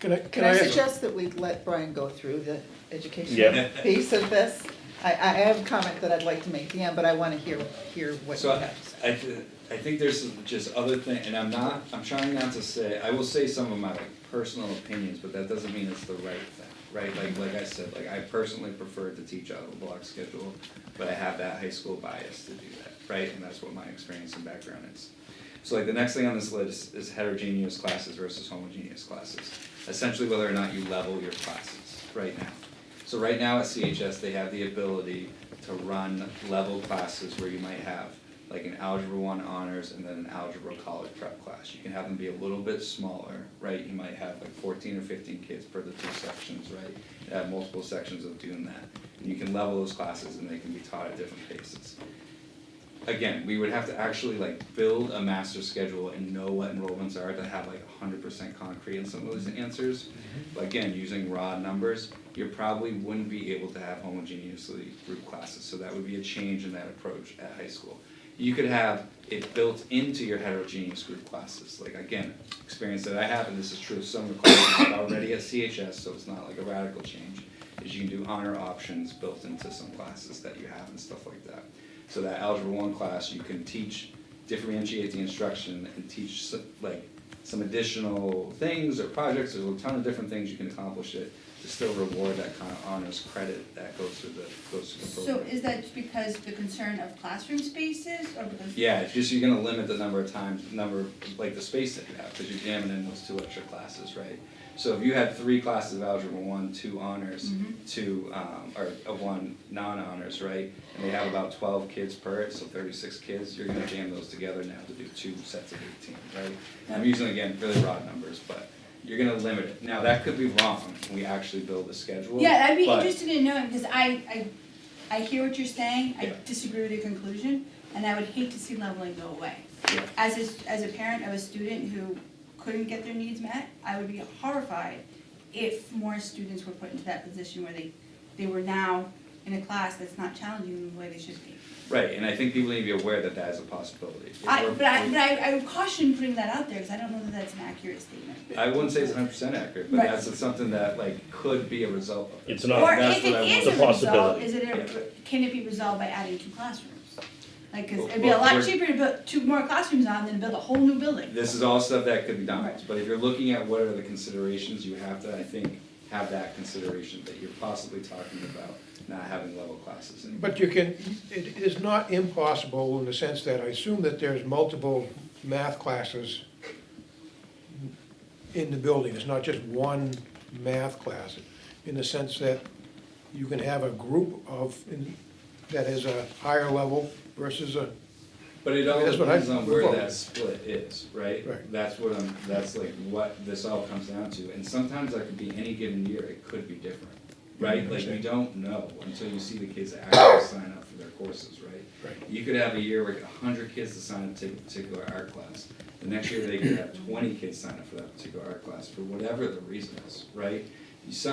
Can I suggest that we let Brian go through the education Yeah. piece of this? I have a comment that I'd like to make at the end, but I want to hear what you So have to say. I think there's just other things, and I'm trying not to say, I will say some of my like personal opinions, but that doesn't mean it's the right thing, right? Like I said, like I personally prefer to teach out of a block schedule, but I have that high school bias to do that, right? And that's what my experience and background is. So like the next thing on this list is heterogeneous classes versus homogeneous classes. Essentially whether or not you level your classes right now. So right now at CHS, they have the ability to run level classes where you might have like an Algebra 1 honors and then an Algebra college prep class. You can have them be a little bit smaller, right? You might have like 14 or 15 kids per the 2 sections, right? You have multiple sections of doing that. And you can level those classes and they can be taught at different paces. Again, we would have to actually like build a master schedule and know what enrollments are to have like 100% concrete in some of those answers. But again, using raw numbers, you probably wouldn't be able to have homogeneously grouped classes. So that would be a change in that approach at high school. You could have it built into your heterogeneous group classes, like again, experience that I have, and this is true of some of the classes already at CHS, so it's not like a radical change, is you can do honor options built into some classes that you have and stuff like that. So that Algebra 1 class, you can teach, differentiate the instruction and teach like some additional things or projects. There's a ton of different things you can accomplish it to still reward that kind of honors credit that goes through the So program. is that because the concern of classroom spaces, or because? Yeah, it's just you're gonna limit the number of times, like the space that you have, because you're jamming in those 2 extra classes, right? So if you had 3 classes of Algebra 1, 2 honors, 2, or 1 non-honors, right? And they have about 12 kids per it, so 36 kids, you're gonna jam those together now to do 2 sets of 18, right? I'm using, again, really raw numbers, but you're gonna limit it. Now, that could be wrong when we actually build a schedule. Yeah, I'd be but- interested in knowing, because I hear what you're saying, I Yeah. disagree with your conclusion, and I would hate to see leveling go away. Yeah. As a parent of a student who couldn't get their needs met, I would be horrified if more students were put into that position where they were now in a class that's not challenging them the way they should be. Right, and I think people need to be aware that that is a possibility. If But we're- I would caution putting that out there, because I don't know that that's an accurate statement. I wouldn't say it's 100% accurate, but Right. that's something that like could be a result of it. It's not. Or That's if what I it want. is It's a a result, possibility. is it, can it be resolved by adding 2 classrooms? Like, cause Well, it'd be a lot we're- cheaper to put 2 more classrooms on than to build a whole new building. This is all stuff that could be done, Right. but if you're looking at what are the considerations, you have to, I think, have that consideration that you're possibly talking about not having level classes anymore. But you can, it is not impossible in the sense that I assume that there's multiple math classes in the building. It's not just one math class, in the sense that you can have a group that is a higher level versus a, But it all That's what depends I- on where that split is, right? Right. That's like what this all comes down to, and sometimes that could be any given year, it could be different, right? Like you don't know until you see the kids that actually sign up for their courses, right? Right. You could have a year where 100 kids to sign up to take a particular art class. The next year they could have 20 kids sign up for that particular art class for whatever the reason is, right?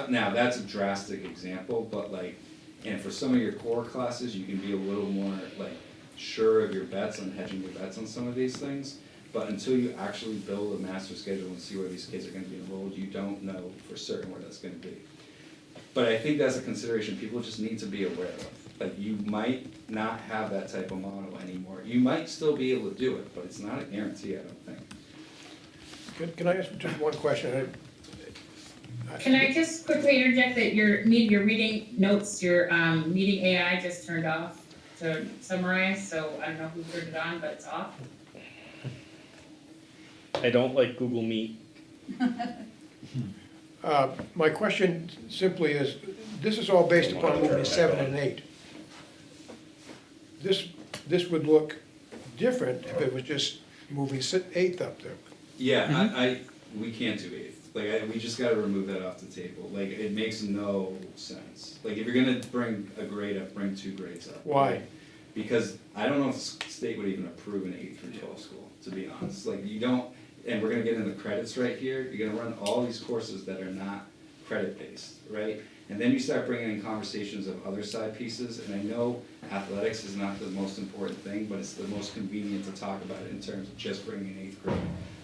Now, that's a drastic example, but like, and for some of your core classes, you can be a little more like sure of your bets and hedging your bets on some of these things. But until you actually build a master schedule and see where these kids are gonna be enrolled, you don't know for certain where that's gonna be. But I think that's a consideration people just need to be aware of. Like, you might not have that type of model anymore. You might still be able to do it, but it's not a guarantee, I don't think. can I ask just one question? Can I just quickly interject that your reading notes, your meeting AI just turned off to summarize, so I don't know who turned it on, but it's off. I don't like Google Meet. My question simply is, this is all based upon moving 7 and 8. This would look different if it was just moving 8th up there. Yeah, we can't do eighth. Like, we just gotta remove that off the table. Like, it makes no sense. Like, if you're gonna bring a grade up, bring 2 grades up. Why? Because I don't know if the state would even approve an 8 through 12 school, to be honest. Like, you don't, and we're gonna get into credits right here. You're gonna run all these courses that are not credit-based, right? And then you start bringing in conversations of other side pieces, and I know athletics is not the most important thing, but it's the most convenient to talk about it in terms of just bringing in 8th grade.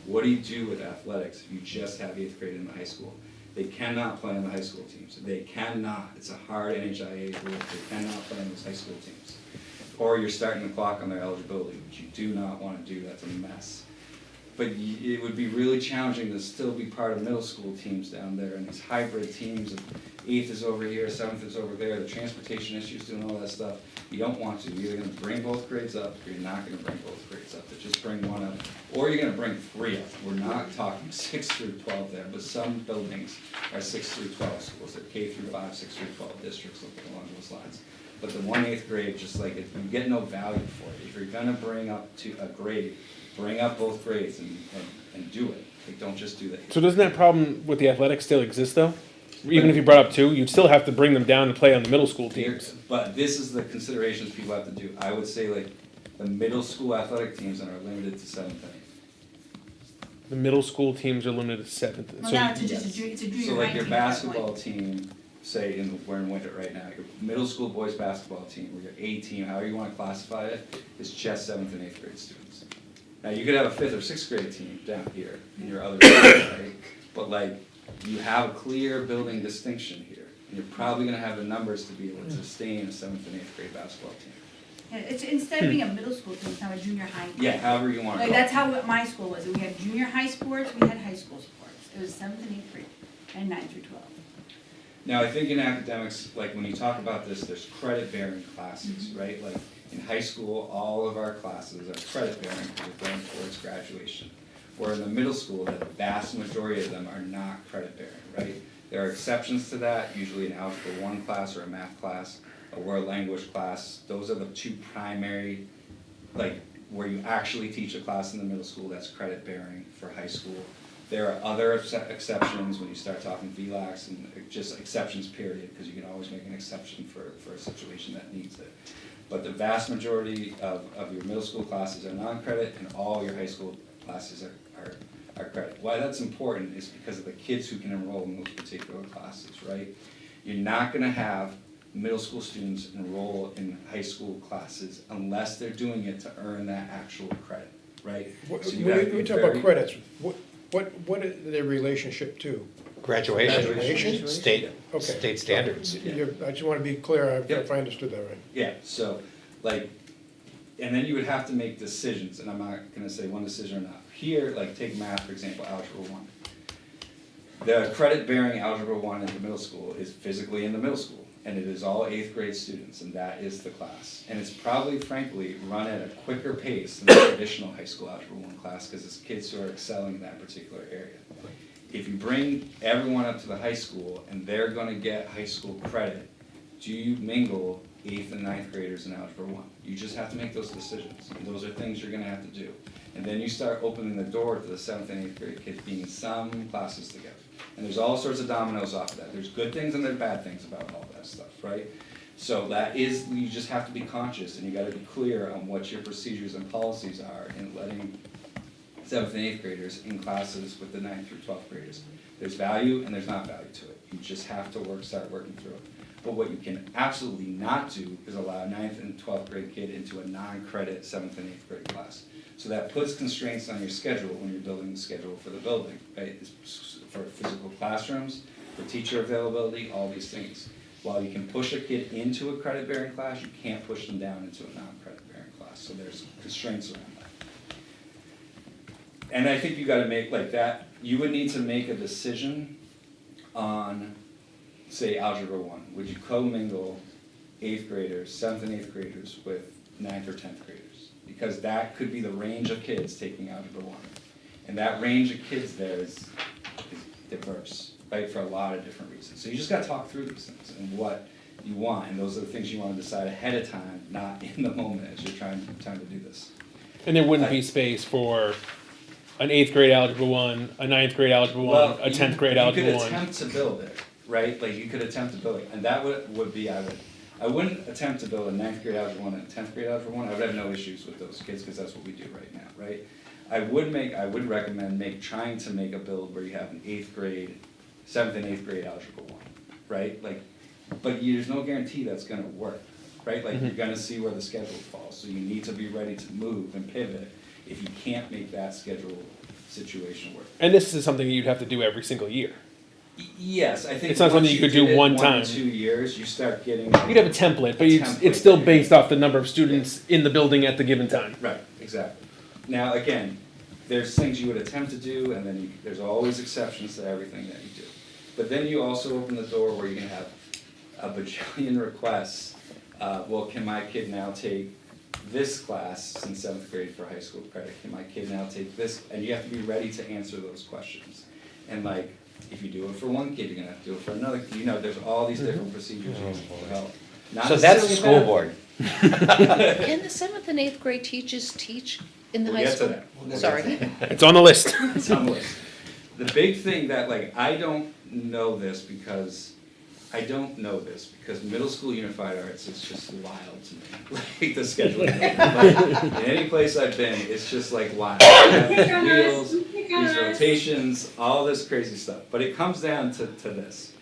What do you do with athletics if you just have 8th grade in the high school? They cannot play on the high school teams. They cannot. It's a hard NHIA rule. They cannot play on those high school teams. Or you're starting the clock on their eligibility, which you do not want to do. That's a mess. But it would be really challenging to still be part of middle school teams down there and these hybrid teams of 8th is over here, 7th is over there, the transportation issues, doing all that stuff. You don't want to. You're either going to bring both grades up or you're not going to bring both grades up. But just bring one up. Or you're going to bring 3 up. We're not talking 6 through 12 there, but some buildings are 6 through 12 schools. They're K through 5, 6 through 12 districts, something along those lines. But the 1/8 grade, just like, if you get no value for it. If you're going to bring up to a grade, bring up both grades and do it. Like, don't just do that. So doesn't that problem with the athletics still exist though? Even if you brought up 2, you'd still have to bring them down to play on the middle school teams. But this is the considerations people have to do. I would say like the middle school athletic teams are limited to 7th and 8th. The middle school teams are limited to 7th. Well, So now it's just it's a junior So like high your team at that basketball point. team, say we're in winter right now, your middle school boys basketball team, or your A team, however you wanna classify it, is just 7th and 8th grade students. Now, you could have a 5th or 6th grade team down here in your other schools, right? But like, you have a clear building distinction here, and you're probably gonna have the numbers to be able to sustain a 7th and 8th grade basketball team. Yeah, it's, instead of being a middle school team, it's now a junior high. Yeah, however you wanna Like, go. that's how my school was, we had junior high sports, we had high school sports, it was 7th and 8th grade, and 9th through 12th. Now, I think in academics, like when you talk about this, there's credit-bearing classes, Mm-hmm. right? Like in high school, all of our classes are credit-bearing because we're going towards graduation. Where in the middle school, the vast majority of them are not credit-bearing, right? There are exceptions to that, usually an Algebra 1 class or a math class, a world language class. Those are the two primary, like, where you actually teach a class in the middle school that's credit-bearing for high school. There are other exceptions when you start talking VLAX and just exceptions period, because you can always make an exception for a situation that needs it. But the vast majority of your middle school classes are non-credit, and all your high school classes are credit. Why that's important is because of the kids who can enroll in those particular classes, right? You're not gonna have middle school students enroll in high school classes unless they're doing it to earn that actual credit, right? So you gotta be We talk about very- credits, what is their relationship to? Graduation, Graduation? state, Okay. state standards. I just wanna be clear, Yep. if I understood that right. Yeah, so, like, and then you would have to make decisions, and I'm not gonna say one decision or not. Here, like, take math, for example, Algebra 1. The credit-bearing Algebra 1 in the middle school is physically in the middle school, and it is all 8th grade students, and that is the class. And it's probably, frankly, run at a quicker pace than the traditional high school Algebra 1 class, because it's kids who are excelling in that particular area. If you bring everyone up to the high school, and they're gonna get high school credit, do you mingle 8th and 9th graders in Algebra 1? You just have to make those decisions, and those are things you're gonna have to do. And then you start opening the door to the 7th and 8th grade kids being in some classes together. And there's all sorts of dominoes off of that. There's good things and there's bad things about all that stuff, right? So that is, you just have to be conscious, and you gotta be clear on what your procedures and policies are in letting 7th and 8th graders in classes with the 9th through 12th graders. There's value and there's not value to it. You just have to start working through it. But what you can absolutely not do is allow a 9th and 12th grade kid into a non-credit 7th and 8th grade class. So that puts constraints on your schedule when you're building the schedule for the building, right? It's for physical classrooms, for teacher availability, all these things. While you can push a kid into a credit-bearing class, you can't push them down into a non-credit-bearing class. So there's constraints around that. And I think you gotta make like that, you would need to make a decision on, say, Algebra 1. Would you co-mingle 8th graders, 7th and 8th graders with 9th or 10th graders? Because that could be the range of kids taking Algebra 1. And that range of kids there is diverse, right, for a lot of different reasons. So you just gotta talk through these things and what you want, and those are the things you wanna decide ahead of time, not in the moment as you're trying to do this. And there wouldn't be space for an 8th grade Algebra 1, a 9th grade Algebra 1, a 10th grade Algebra 1. You could attempt to build it, right? Like you could attempt to build it, and that would be, I wouldn't attempt to build a 9th grade Algebra 1 and a 10th grade Algebra 1. I would have no issues with those kids because that's what we do right now, right? I would recommend trying to make a build where you have an 8th grade, 7th and 8th grade Algebra 1, right? Like, but there's no guarantee that's gonna work, right? Like you're gonna see where the schedule falls, so you need to be ready to move and pivot if you can't make that schedule situation work. And this is something you'd have to do every single year. Yes, I think It's not once something you could do did it one 1 time. to 2 years, you start getting. You'd have a template, but it's still based off the number of students in the building at the given time. Right, exactly. Now, again, there's things you would attempt to do, and then there's always exceptions to everything that you do. But then you also open the door where you're gonna have a bajillion requests. Well, can my kid now take this class in 7th grade for high school credit? Can my kid now take this? And you have to be ready to answer those questions. And like, if you do it for one kid, you're gonna have to do it for another. You know, there's all these different procedures you have to develop. Not So that's the necessarily school board. Can the 7th and 8th grade teachers teach in the We'll high get to school? that. We'll get to Sorry. that. It's on the list. It's on the list. The big thing that, like, I don't know this because middle school unified arts is just wild to me. Like the scheduling. Like, in any place I've been, it's just like wild. Wheels, these rotations, all this crazy stuff. But it comes down to this.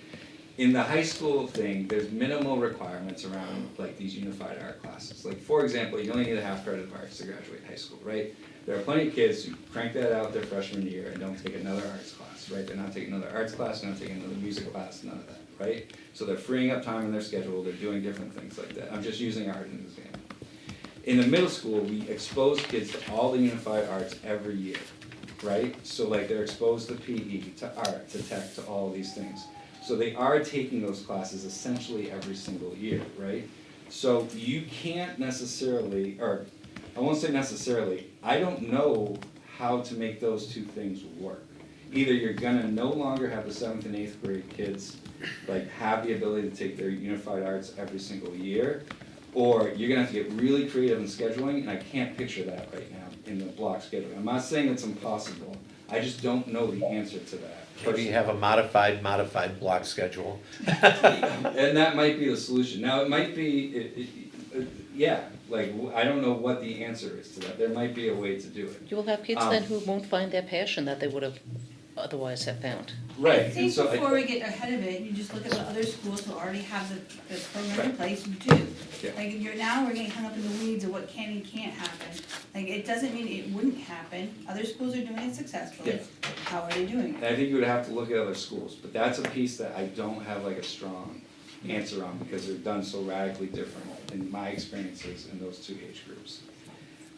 in the high school thing, there's minimal requirements around like these unified art classes. Like, for example, you only need a half credit of arts to graduate high school, right? There are plenty of kids who crank that out their freshman year and don't take another arts class, right? They're not taking another arts class, they're not taking another music class, none of that, right? So they're freeing up time in their schedule, they're doing different things like that. I'm just using art as an example. In the middle school, we expose kids to all the unified arts every year, right? So like they're exposed to PE, to art, to tech, to all these things. So they are taking those classes essentially every single year, right? So you can't necessarily, or I won't say necessarily, I don't know how to make those two things work. Either you're gonna no longer have the 7th and 8th grade kids like have the ability to take their unified arts every single year, or you're gonna have to get really creative in scheduling, and I can't picture that right now in the block scheduling. I'm not saying it's impossible, I just don't know the answer to that. Maybe you have a modified block schedule. And that might be the solution. Now, it might be, yeah, like, I don't know what the answer is to that. There might be a way to do it. You will have kids then who won't find their passion that they would have otherwise have found. Right. I and think so before we get ahead of it, you just look at what other schools who already have the program in place do. Yeah. Like, we're getting hung up in the weeds of what can and can't happen. Like, it doesn't mean it wouldn't happen. Other schools are doing it successfully. Yeah. How are they doing And it? I think you would have to look at other schools, but that's a piece that I don't have like a strong answer on because they're done so radically different in my experiences in those two age groups.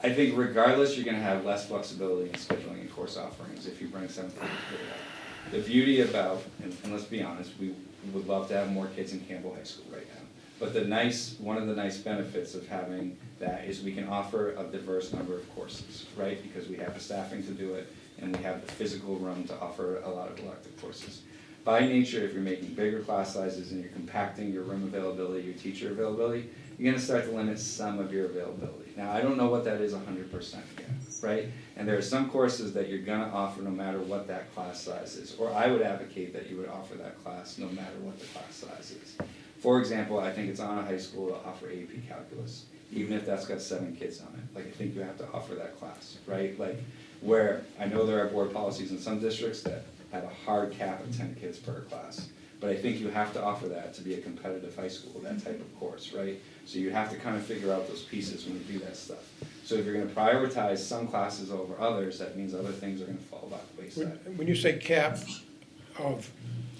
I think regardless, you're gonna have less flexibility in scheduling and course offerings if you bring 7th grade up. The beauty about, and let's be honest, we would love to have more kids in Campbell High School right now. But one of the nice benefits of having that is we can offer a diverse number of courses, right? Because we have the staffing to do it, and we have the physical room to offer a lot of elective courses. By nature, if you're making bigger class sizes and you're compacting your room availability, your teacher availability, you're gonna start to limit some of your availability. Now, I don't know what that is 100% yet, right? And there are some courses that you're gonna offer no matter what that class size is, or I would advocate that you would offer that class no matter what the class size is. For example, I think it's on a high school to offer AP Calculus, even if that's got 7 kids on it. Like, I think you have to offer that class, right? Like, where I know there are board policies in some districts that have a hard cap of 10 kids per class. But I think you have to offer that to be a competitive high school, that type of course, right? So you have to kind of figure out those pieces when you do that stuff. So if you're gonna prioritize some classes over others, that means other things are gonna fall by the wayside. When you say cap of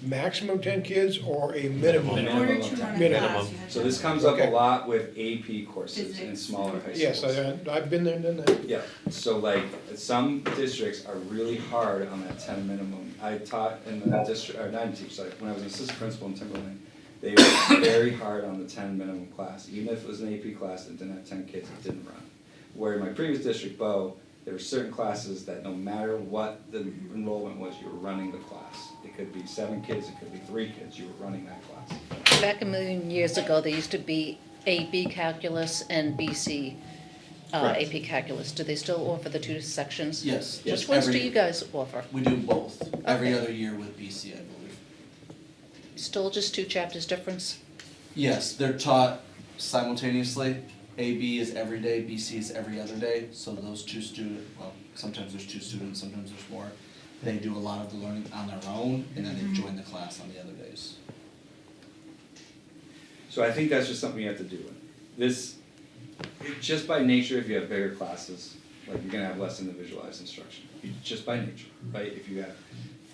maximum 10 kids or a minimum? In order to run a Minimum. class, you have to. So this comes up Okay. a lot with AP courses in Physics. smaller high schools. Yes, I've been there and done that. Yeah, so like, some districts are really hard on that 10 minimum. I taught in the district, or not teach, like, when I was an assistant principal in Timberland, they were very hard on the 10 minimum class. Even if it was an AP class that didn't have 10 kids, it didn't run. Where in my previous district, Bo, there were certain classes that no matter what the enrollment was, you were running the class. It could be 7 kids, it could be 3 kids, you were running that class. Back a million years ago, there used to be AB Calculus and BC Correct. AP Calculus. Do they still offer the two sections? Yes. Which ones do every- you guys offer? We do both, every Okay. other year with BC, I believe. Still just 2 chapters difference? Yes, they're taught simultaneously. AB is every day, BC is every other day, so those two well, sometimes there's 2 students, sometimes there's more. They do a lot of the learning on their own, and then they join the class on the other days. So I think that's just something you have to do. Just by nature, if you have bigger classes, like, you're gonna have less individualized instruction, just by nature, right? If you have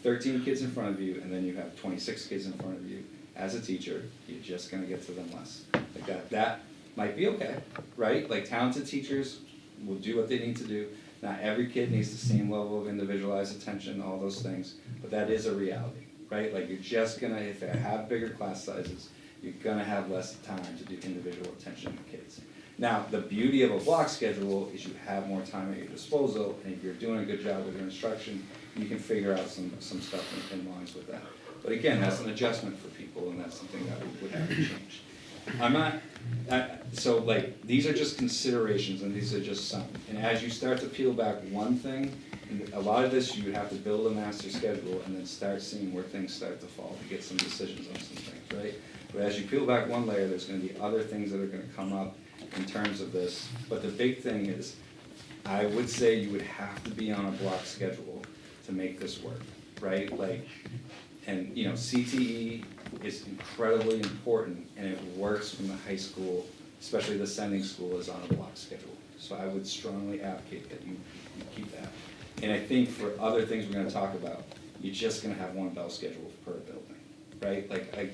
13 kids in front of you and then you have 26 kids in front of you, as a teacher, you're just gonna get to them less. Like that might be okay, right? Like, talented teachers will do what they need to do. Not every kid needs the same level of individualized attention, all those things, but that is a reality, right? Like, you're just gonna, if they have bigger class sizes, you're gonna have less time to do individual attention to kids. Now, the beauty of a block schedule is you have more time at your disposal, and if you're doing a good job with your instruction, you can figure out some stuff in lines with that. But again, that's an adjustment for people, and that's something that we would have to change. So like, these are just considerations, and these are just some. And as you start to peel back one thing, and a lot of this, you would have to build a master schedule and then start seeing where things start to fall to get some decisions on some things, right? But as you peel back one layer, there's gonna be other things that are gonna come up in terms of this. But the big thing is, I would say you would have to be on a block schedule to make this work, right? Like, and, you know, CTE is incredibly important, and it works when the high school, especially the sending school, is on a block schedule. So I would strongly advocate that you keep that. And I think for other things we're gonna talk about, you're just gonna have one bell schedule per building, right? Like,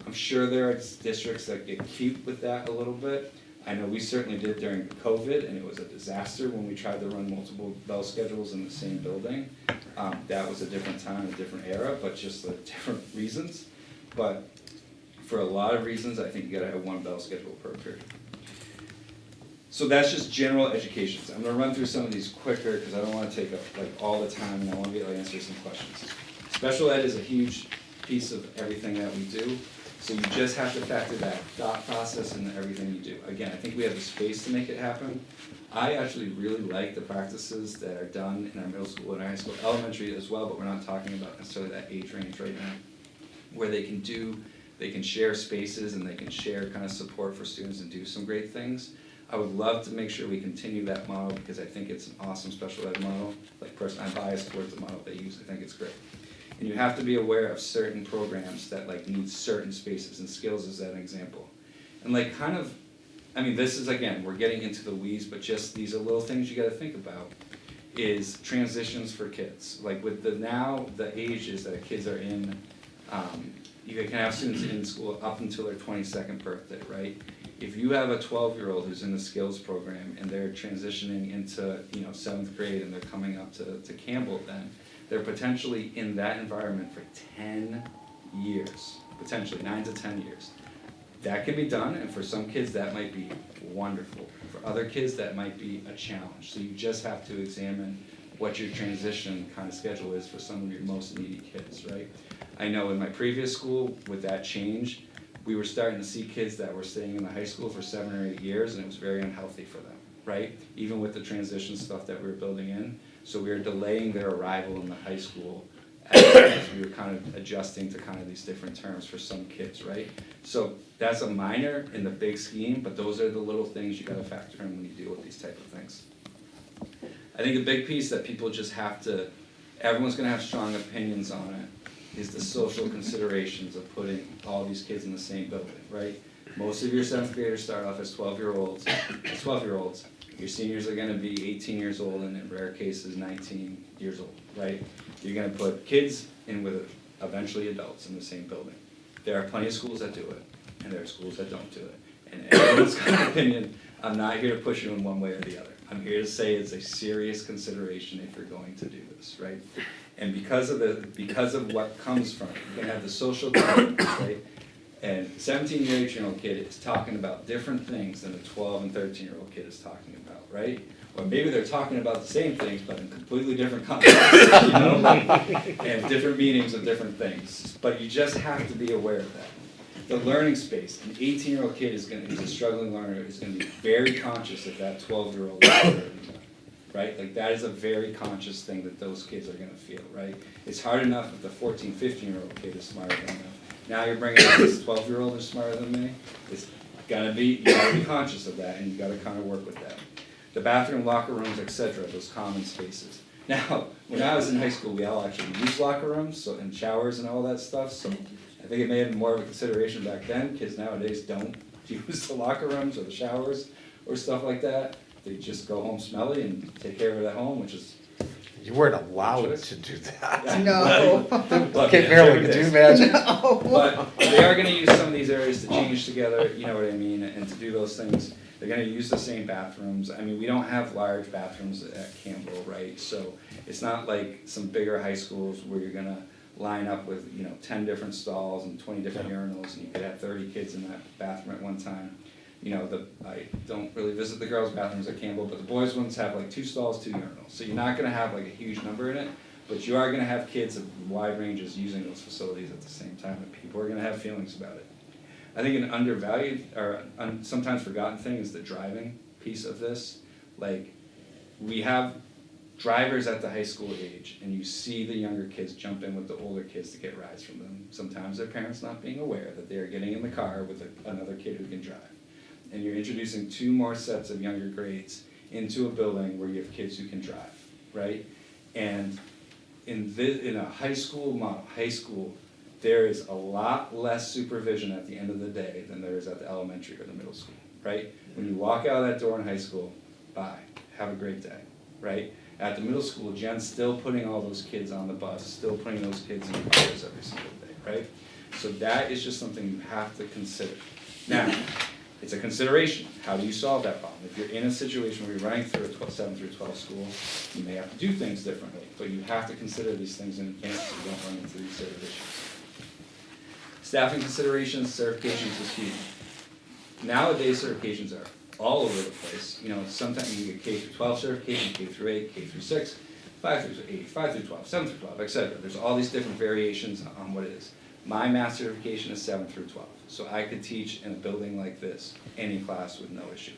I'm sure there are districts that get cute with that a little bit. I know we certainly did during COVID, and it was a disaster when we tried to run multiple bell schedules in the same building. That was a different time, a different era, but just for different reasons. But for a lot of reasons, I think you gotta have one bell schedule per period. So that's just general education. So I'm gonna run through some of these quicker, because I don't wanna take up like all the time, and I wanna be able to answer some questions. Special ed is a huge piece of everything that we do. So you just have to factor that thought process into everything you do. Again, I think we have the space to make it happen. I actually really like the practices that are done in our middle school and our high school, elementary as well, but we're not talking about necessarily that age range right now, where they can share spaces and they can share kind of support for students and do some great things. I would love to make sure we continue that model, because I think it's an awesome special ed model. Like, personally, I'm biased towards the model they use. I think it's great. And you have to be aware of certain programs that like need certain spaces, and skills is an example. And like kind of, I mean, this is, again, we're getting into the weeds, but just these are little things you gotta think about, is transitions for kids. Like with the ages that kids are in, you can have students in school up until their 22nd birthday, right? If you have a 12-year-old who's in the skills program and they're transitioning into, 7th grade and they're coming up to Campbell, then they're potentially in that environment for 10 years, potentially 9 to 10 years. That can be done, and for some kids that might be wonderful. For other kids that might be a challenge. So you just have to examine what your transition kind of schedule is for some of your most needy kids, right? I know in my previous school, with that change, we were starting to see kids that were staying in the high school for 7 or 8 years, and it was very unhealthy for them, right? Even with the transition stuff that we were building in. So we were delaying their arrival in the high school as we were kind of adjusting to kind of these different terms for some kids, right? So that's a minor in the big scheme, but those are the little things you gotta factor in when you deal with these type of things. I think a big piece that people just have to, everyone's gonna have strong opinions on it, is the social considerations of putting all these kids in the same building, right? Most of your 7th graders start off as 12-year-olds. Your seniors are gonna be 18 years old, and in rare cases, 19 years old, right? You're gonna put kids in with eventually adults in the same building. There are plenty of schools that do it, and there are schools that don't do it. And everyone's got an opinion. I'm not here to push you in one way or the other. I'm here to say it's a serious consideration if you're going to do this, right? And because of what comes from it, you're gonna have the social components, right? And a 17 or 18-year-old kid is talking about different things than a 12 and 13-year-old kid is talking about, right? Or maybe they're talking about the same things, but in completely different contexts, and different meanings of different things. But you just have to be aware of that. The learning space, an 18-year-old kid who's a struggling learner is gonna be very conscious of that 12-year-old right? Like that is a very conscious thing that those kids are gonna feel, right? It's hard enough if the 14, 15-year-old kid is smarter than them. Now you're bringing up this 12-year-old who's smarter than me. You gotta be conscious of that, and you gotta kind of work with that. The bathroom, locker rooms, etc., those common spaces. Now, when I was in high school, we all actually used locker rooms, and showers and all that stuff, so I think it may have been more of a consideration back then. Kids nowadays don't use the locker rooms or the showers or stuff like that. They just go home smelly and take care of it at home, which is... You weren't allowed to do that. No. Okay, Marilyn, could you imagine? No. But they are gonna use some of these areas to change together, you know what I mean, and to do those things. They're gonna use the same bathrooms. I mean, we don't have large bathrooms at Campbell, right? So it's not like some bigger high schools where you're gonna line up with, 10 different stalls and 20 different urinals, and you could have 30 kids in that bathroom at one time. I don't really visit the girls' bathrooms at Campbell, but the boys' ones have like 2 stalls, 2 urinals. So you're not gonna have like a huge number in it, but you are gonna have kids of wide ranges using those facilities at the same time, and people are gonna have feelings about it. I think an undervalued or sometimes forgotten thing is the driving piece of this. Like, we have drivers at the high school age, and you see the younger kids jump in with the older kids to get rides from them. Sometimes their parents not being aware that they are getting in the car with another kid who can drive. And you're introducing 2 more sets of younger grades into a building where you have kids who can drive, right? And in a high school model, there is a lot less supervision at the end of the day than there is at the elementary or the middle school, right? When you walk out of that door in high school, bye, have a great day, right? At the middle school, Jen's still putting all those kids on the bus, still putting those kids in cars every single day, right? So that is just something you have to consider. Now, it's a consideration. How do you solve that problem? If you're in a situation where you're running through a 7 through 12 school, you may have to do things differently, but you have to consider these things in advance so you don't run into these sort of issues. Staffing considerations, certifications is huge. Nowadays, certifications are all over the place. You know, sometimes you get K through 12 certification, K through 8, K through 6, 5 through 8, 5 through 12, 7 through 12, etc. There's all these different variations on what it is. My math certification is 7 through 12, so I could teach in a building like this, any class with no issue.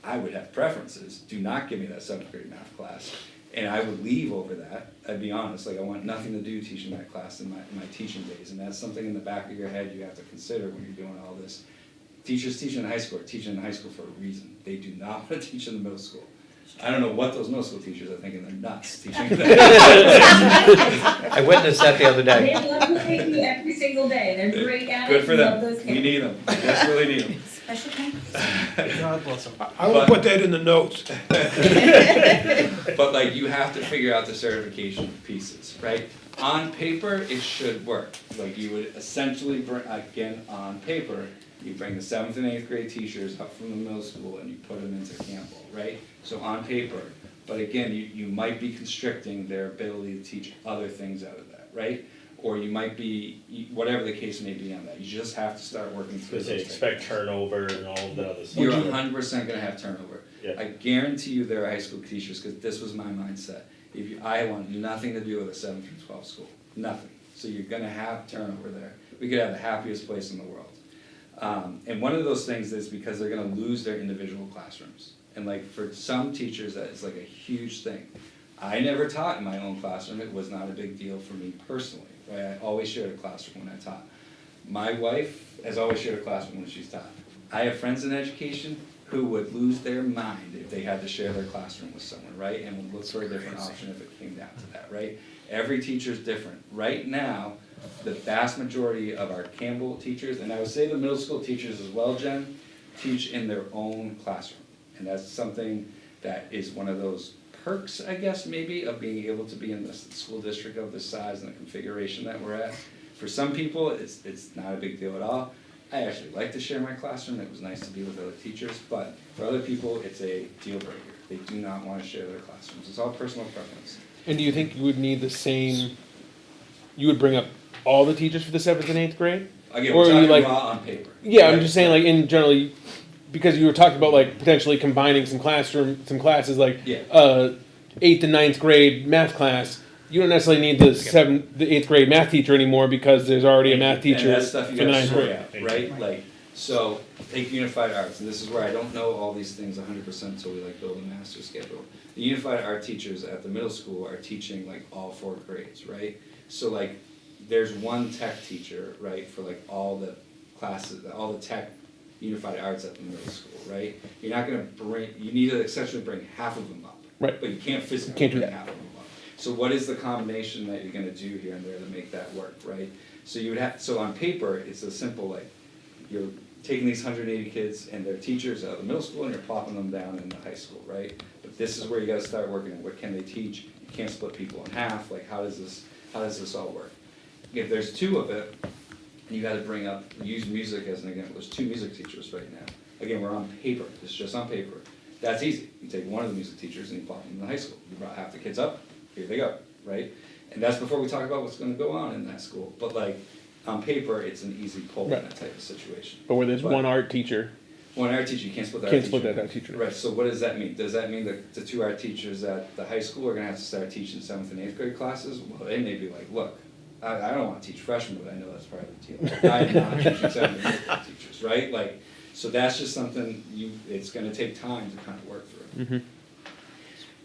I would have preferences. Do not give me that 7th grade math class, and I would leave over that. I'd be honest, like I want nothing to do teaching that class in my teaching days, and that's something in the back of your head you have to consider when you're doing all this. Teachers teaching in high school are teaching in high school for a reason. They do not want to teach in the middle school. I don't know what those middle school teachers are thinking. They're nuts teaching that. I witnessed that the other day. They love to take me every single day. They're great at it. Good for Love them. those We kids. need them. We desperately need them. Special thanks. God bless them. I will put that in the notes. But like you have to figure out the certification pieces, right? On paper, it should work. Like you would essentially bring, again, on paper, you bring the 7th and 8th grade teachers up from the middle school and you put them into Campbell, right? So on paper, but again, you might be constricting their ability to teach other things out of that, right? Or you might be, whatever the case may be on that, you just have to start working through Because they those expect turnover and all of the other stuff. You're 100% gonna have turnover. Yeah. I guarantee you there are high school teachers, because this was my mindset. I want nothing to do with a 7 through 12 school, nothing. So you're gonna have turnover there. We could have the happiest place in the world. And one of those things is because they're gonna lose their individual classrooms. And like for some teachers, that is like a huge thing. I never taught in my own classroom. It was not a big deal for me personally, right? I always shared a classroom when I taught. My wife has always shared a classroom when she's taught. I have friends in education who would lose their mind if they had to share their classroom with someone, right? And would look for a different option if it came down to that, right? Every teacher is different. Right now, the vast majority of our Campbell teachers, and I would say the middle school teachers as well, Jen, teach in their own classroom. And that's something that is one of those perks, I guess, maybe, of being able to be in the school district of this size and the configuration that we're at. For some people, it's not a big deal at all. I actually like to share my classroom. It was nice to be with other teachers, but for other people, it's a deal breaker. They do not want to share their classrooms. It's all personal preference. And do you think you would need the same, you would bring up all the teachers for the 7th and 8th grade? Again, Or we're are you talking like- raw on paper. Yeah, Right? I'm just saying like in generally, because you were talking about like potentially combining some classes like Yeah. 8th and 9th grade math class. You don't necessarily need the 8th grade math teacher anymore because there's already a math teacher And that's stuff you for the gotta 9th sort grade. out, right? Like, so, take unified arts, and this is where I don't know all these things 100% until we like build a master schedule. The unified art teachers at the middle school are teaching like all 4 grades, right? So like, there's one tech teacher, right, for like all the classes, all the tech unified arts at the middle school, right? You're not gonna you need to essentially bring half of them up. Right. But you can't physically Can't do bring that. half of them up. So what is the combination that you're gonna do here and there to make that work, right? So you would have, so on paper, it's a simple like, you're taking these 180 kids and their teachers out of the middle school and you're plopping them down in the high school, right? But this is where you gotta start working on what can they teach? You can't split people in half, like how does this all work? If there's 2 of it, and you gotta bring up, use music as an example, there's 2 music teachers right now. Again, we're on paper, it's just on paper. That's easy, you take one of the music teachers and you plop them in the high school. You brought half the kids up, here they go, right? And that's before we talk about what's gonna go on in that school. But like, on paper, it's an easy pull in Right. that type of situation. But where there's But- one art teacher, One art teacher, you can't split that can't art split teacher. that art teacher. Right, so what does that mean? Does that mean that the 2 art teachers at the high school are gonna have to start teaching 7th and 8th grade classes? Well, they may be like, look, I don't wanna teach freshmen, but I know that's part of the deal. I'm not teaching 7th and 8th grade teachers, right? Like, so that's just something it's gonna take time to kind of work through. Mm-hmm.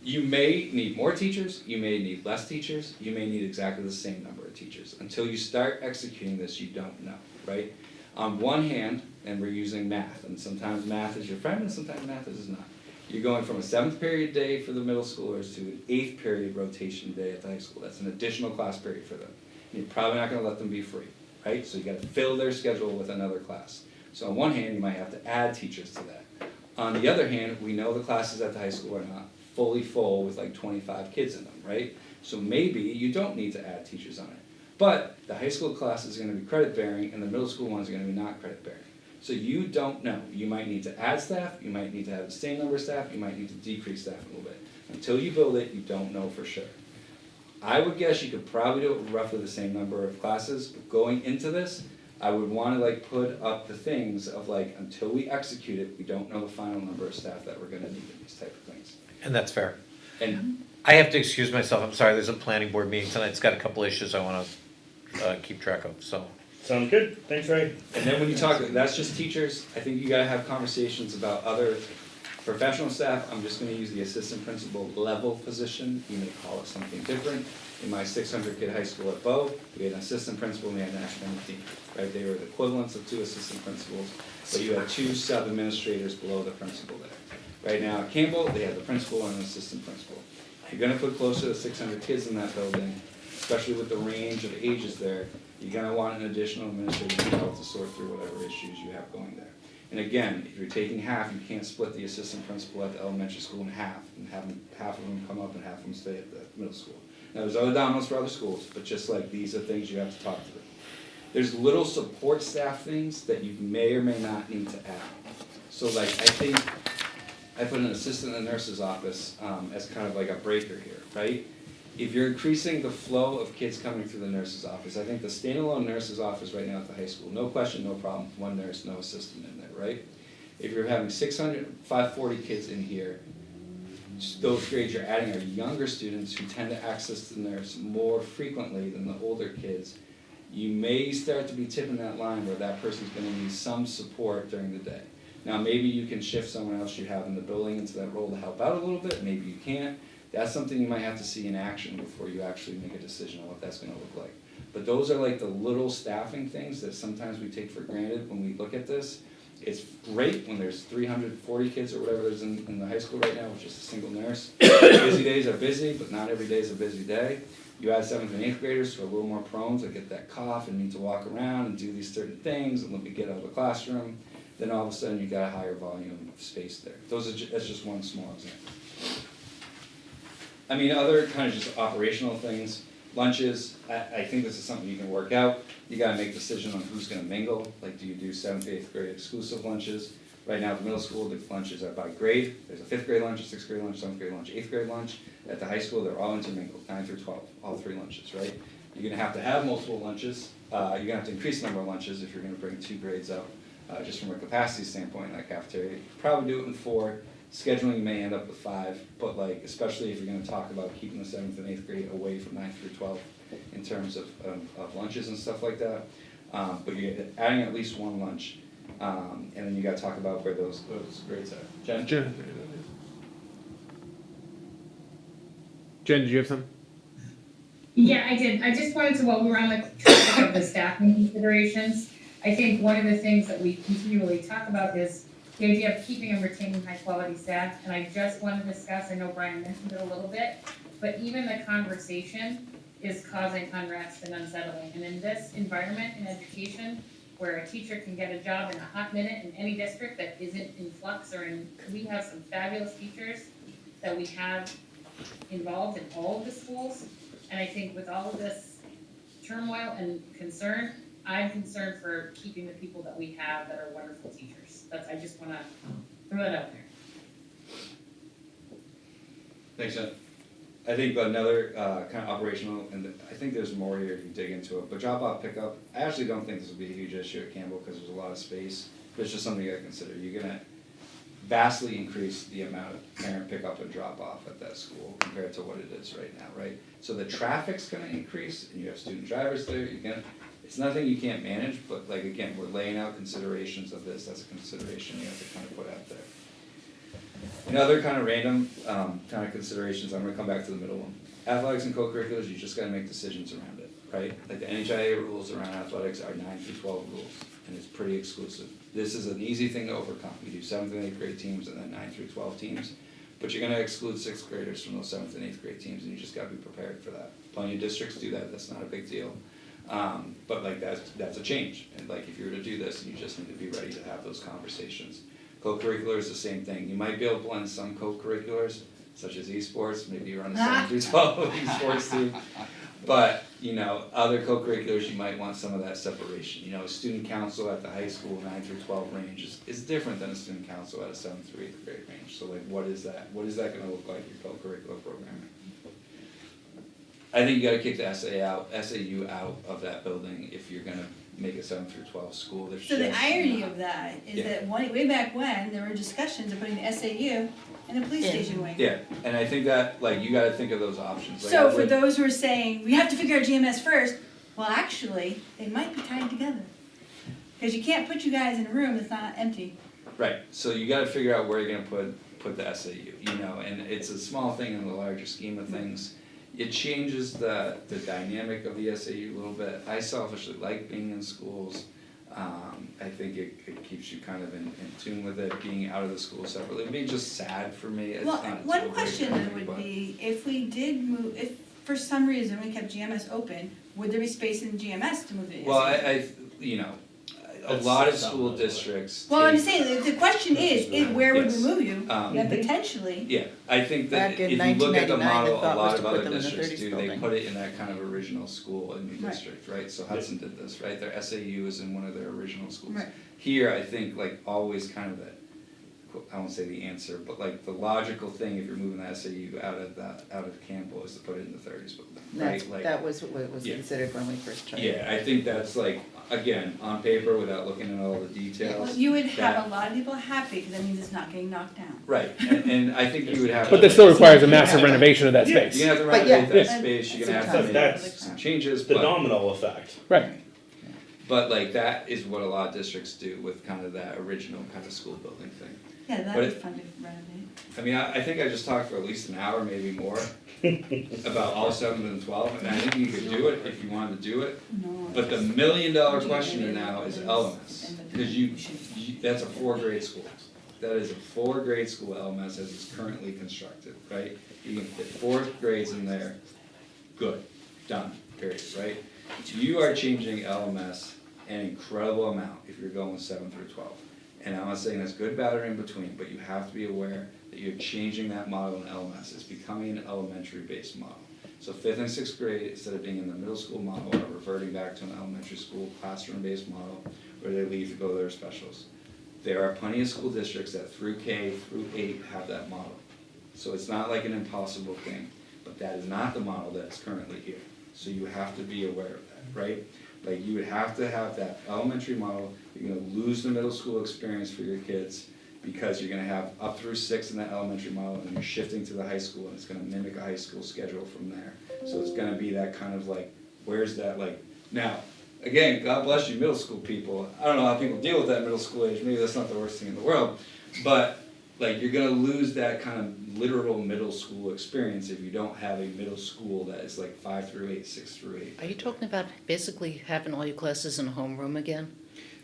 You may need more teachers, you may need less teachers, you may need exactly the same number of teachers. Until you start executing this, you don't know, right? On one hand, and we're using math, and sometimes math is your friend and sometimes math is not. You're going from a 7th period day for the middle schoolers to an 8th period rotation day at the high school. That's an additional class period for them. You're probably not gonna let them be free. right? So you gotta fill their schedule with another class. So on one hand, you might have to add teachers to that. On the other hand, we know the classes at the high school are not fully full with like 25 kids in them, right? So maybe you don't need to add teachers on it. But the high school class is gonna be credit bearing and the middle school ones are gonna be not credit bearing. So you don't know. You might need to add staff, you might need to have the same number of staff, you might need to decrease staff a little bit. Until you build it, you don't know for sure. I would guess you could probably do it with roughly the same number of classes, but going into this, I would wanna like put up the things of like, until we execute it, we don't know the final number of staff that we're gonna need in these type of things. And that's fair. And I have to excuse myself, I'm sorry, there's a planning board meeting tonight, it's got a couple issues I wanna keep track of, so. Sounds good, thanks, Ray. And then when you talk, that's just teachers, I think you gotta have conversations about other professional staff. I'm just gonna use the assistant principal level position, you may call it something different. In my 600 kid high school at Bow, we had an assistant principal and we had an academic team, right? They were the equivalents of 2 assistant principals, but you had 2 sub-administrators below the principal there. Right now at Campbell, they have the principal and an assistant principal. You're gonna put closer to 600 kids in that building, especially with the range of ages there, you're gonna want an additional administrator to help to sort through whatever issues you have going there. And again, if you're taking half, you can't split the assistant principal at the elementary school in half, and have half of them come up and half of them stay at the middle school. Now, there's other dominoes for other schools, but just like these are things you have to talk through. There's little support staff things that you may or may not need to add. So like, I think, I put an assistant in the nurse's office as kind of like a breaker here, right? If you're increasing the flow of kids coming through the nurse's office, I think the standalone nurse's office right now at the high school, no question, no problem, 1 nurse, no assistant in there, right? If you're having 540 kids in here, those grades you're adding are younger students who tend to access the nurse more frequently than the older kids. You may start to be tipping that line where that person's gonna need some support during the day. Now, maybe you can shift someone else you have in the building into that role to help out a little bit, maybe you can't. That's something you might have to see in action before you actually make a decision on what that's gonna look like. But those are like the little staffing things that sometimes we take for granted when we look at this. It's great when there's 340 kids or whatever there's in the high school right now, which is a single nurse. Busy days are busy, but not every day is a busy day. You add 7th and 8th graders who are a little more prone to get that cough and need to walk around and do these certain things and let me get out of the classroom. Then all of a sudden you got a higher volume of space there. That's just one small example. I mean, other kind of just operational things, lunches, I think this is something you can work out. You gotta make a decision on who's gonna mingle, like do you do 7th, 8th grade exclusive lunches? Right now at the middle school, the lunches are by grade. There's a 5th grade lunch, a 6th grade lunch, 7th grade lunch, 8th grade lunch. At the high school, they're all intermingled, 9 through 12, all 3 lunches, right? You're gonna have to have multiple lunches. You're gonna have to increase the number of lunches if you're gonna bring 2 grades up. Just from a capacity standpoint in that cafeteria. You could probably do it in 4. Scheduling may end up with 5, but like, especially if you're gonna talk about keeping the 7th and 8th grade away from 9th through 12 in terms of lunches and stuff like that. But you're adding at least 1 lunch, and then you gotta talk about where those grades are. Jen? Jen, did you have something? Yeah, I did. I just wanted to, while we were on the topic of the staffing considerations, I think one of the things that we continually talk about is the idea of keeping and retaining high quality staff. And I just want to discuss, I know Brian mentioned it a little bit, but even the conversation is causing unrest and unsettling. And in this environment in education, where a teacher can get a job in a hot minute in any district that isn't in flux we have some fabulous teachers that we have involved in all of the schools. And I think with all of this turmoil and concern, I'm concerned for keeping the people that we have that are wonderful teachers. I just wanna throw that out there. Thanks, Jen. I think another kind of operational, and I think there's more here if you dig into it, but drop-off, pickup, I actually don't think this will be a huge issue at Campbell because there's a lot of space, but it's just something you gotta consider. You're gonna vastly increase the amount of parent pickup and drop-off at that school compared to what it is right now, right? So the traffic's gonna increase, and you have student drivers there, it's nothing you can't manage, but like, again, we're laying out considerations of this, that's a consideration you have to kind of put out there. And other kind of random kind of considerations, I'm gonna come back to the middle one. Athletics and co-curriculars, you just gotta make decisions around it, right? Like the NHIA rules around athletics are 9 through 12 rules, and it's pretty exclusive. This is an easy thing to overcome. You do 7th and 8th grade teams and then 9 through 12 teams, but you're gonna exclude 6th graders from those 7th and 8th grade teams, and you just gotta be prepared for that. Plenty of districts do that, that's not a big deal. But like that's a change, and like if you were to do this, you just need to be ready to have those conversations. Co-curricular is the same thing. You might be able to blend some co-curriculars, such as esports, maybe you run a 7 through 12 esports team. But, you know, other co-curriculars, you might want some of that separation. You know, a student council at the high school 9 through 12 range is different than a student council at a 7th through 8th grade range. So like, what is that? What is that gonna look like, your co-curricular programming? I think you gotta kick the SAU out of that building if you're gonna make a 7 through 12 school. There's So the just irony not- of that is Yeah. that way back when, there were discussions of putting the SAU in the police Yeah. station wing. Yeah, and I think that, like, you gotta think of those options. Like, So I for would- those who are saying, we have to figure out GMS first, well, actually, they might be tied together. Because you can't put you guys in a room that's not empty. Right, so you gotta figure out where you're gonna put the SAU, you know, and it's a small thing in the larger scheme of things. It changes the dynamic of the SAU a little bit. I selfishly like being in schools. I think it keeps you kind of in tune with it, being out of the school separately. It'd be just sad for me, it's Well, not. one so great question for then me, would but- be, if we did move, if for some reason we kept GMS open, would there be space in GMS to move it? Well, you know, a lot of school districts. Well, I'm take- saying, the question is where would we Yes. move you? Um, And potentially, Yeah, I think that Back if in you look at the 1999, the model, a thought was lot to of put other them in the districts 30s do, they building. put it in that kind of original school in your Right. district, right? So Hudson did this, right? Their SAU is in one of their original schools. Right. Here, I think like always kind of I won't say the answer, but like the logical thing if you're moving the SAU out of Campbell is to put it in the 30s building, That's, right? Like, that was what was Yeah. considered when we first tried. yeah, I think that's like, again, on paper without looking at all the details. well, you would that- have a lot of people happy, because that means it's not getting knocked down. Right, and I think you would have. But that still requires a massive renovation of that Yeah. space. You're gonna have to But yeah. renovate that Yeah. space, you're gonna have to Sometimes make that's some changes, The but, domino effect. Right. but like that is what a lot of districts do with kind of that original kind of school building thing. Yeah, But that'd be it- fun to renovate. I mean, I think I just talked for at least an hour, maybe more, about all 7 and 12, and I think you could do it if you wanted to do it. No. But the $1 million question now is LMS, because that's a 4-grade school. That is a 4-grade school LMS as it's currently constructed, right? You can fit 4th grades in there, good, done, period, right? You are changing LMS an incredible amount if you're going 7 through 12. And I'm not saying that's good, bad, or in between, but you have to be aware that you're changing that model in LMS. It's becoming an elementary-based model. So 5th and 6th grade, instead of being in the middle school model, are reverting back to an elementary school classroom-based model where they leave to go to their specials. There are plenty of school districts that through K through 8 have that model. So it's not like an impossible thing, but that is not the model that's currently here. So you have to be aware of that, right? Like you would have to have that elementary model, you're gonna lose the middle school experience for your kids because you're gonna have up through 6 in that elementary model and you're shifting to the high school and it's gonna mimic a high school schedule from there. So it's gonna be that kind of like, where's that like, now, again, God bless you middle school people, I don't know how people deal with that middle school age, maybe that's not the worst thing in the world, but like you're gonna lose that kind of literal middle school experience if you don't have a middle school that is like 5 through 8, 6 through 8. Are you talking about basically having all your classes in a homeroom again?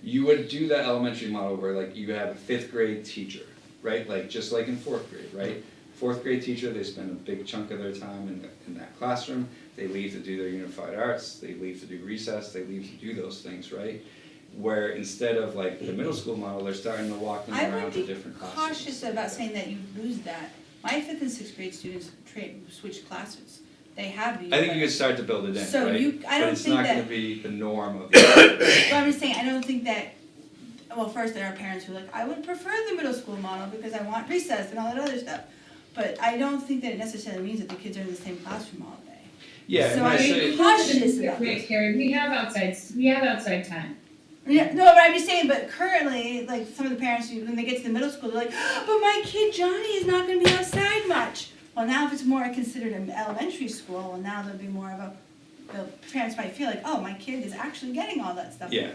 You would do that elementary model where like you have a 5th grade teacher, right? Like just like in 4th grade, right? 4th grade teacher, they spend a big chunk of their time in that classroom. They leave to do their unified arts, they leave to do recess, they leave to do those things, right? Where instead of like the middle school model, they're starting to walk them I around would to be different classes. cautious about saying that you lose that. My 5th and 6th grade students switch classes. They have these. I think you could start to build it in, So right? I don't But it's think not gonna that- be the norm of the. But I'm just saying, I don't think that, well, first there are parents who are like, I would prefer the middle school model because I want recess and all that other stuff. But I don't think that it necessarily means that the kids are in the same classroom all day. Yeah, So and I I say, mean, cautious about Wait, this. Carrie, we have outside time. Yeah, no, but I'm just saying, but currently, like, some of the parents, when they get to the middle school, they're like, oh, but my kid Johnny is not gonna be outside much. Well, now if it's more considered an elementary school, well, now there'll be more of a, the parents might feel like, oh, my kid is actually getting all that stuff. yeah,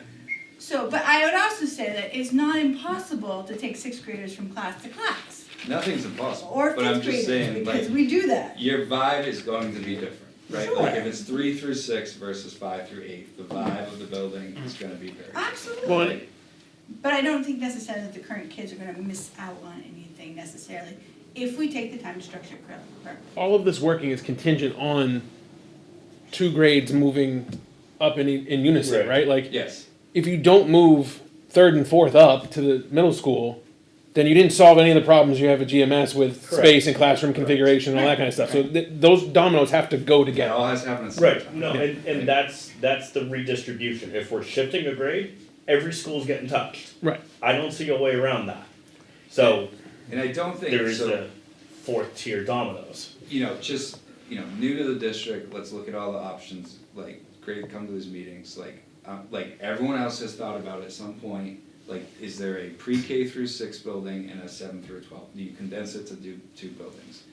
So, but I would also say that it's not impossible to take 6th graders from class to class. nothing's impossible, Or but I'm 5th just graders, saying, like, because we do that. your vibe is going to be different, right? Like Sure. if it's 3 through 6 versus 5 through 8, the vibe of the building is gonna be very. Absolutely. Well, Like, But I don't think necessarily that the current kids are gonna miss out on anything necessarily, if we take the time to structure it correctly. All of this working is contingent on 2 grades moving up in unison, Right. right? Like, Yes. if you don't move third and fourth up to the middle school, then you didn't solve any of the problems you have at GMS with Correct. space and classroom configuration and all that kind of stuff. So those dominoes have to go It together. all has to happen at the same Right, time. no, and that's the redistribution. If we're shifting a grade, every school's getting touched. Right. I don't see a way around that. So And I don't think, there is so, the fourth tier dominoes. just, new to the district, let's look at all the options, like, great, come to these meetings, like everyone else has thought about at some point, like, is there a pre-K through 6 building and a 7 through 12? Do you condense it to do 2 buildings?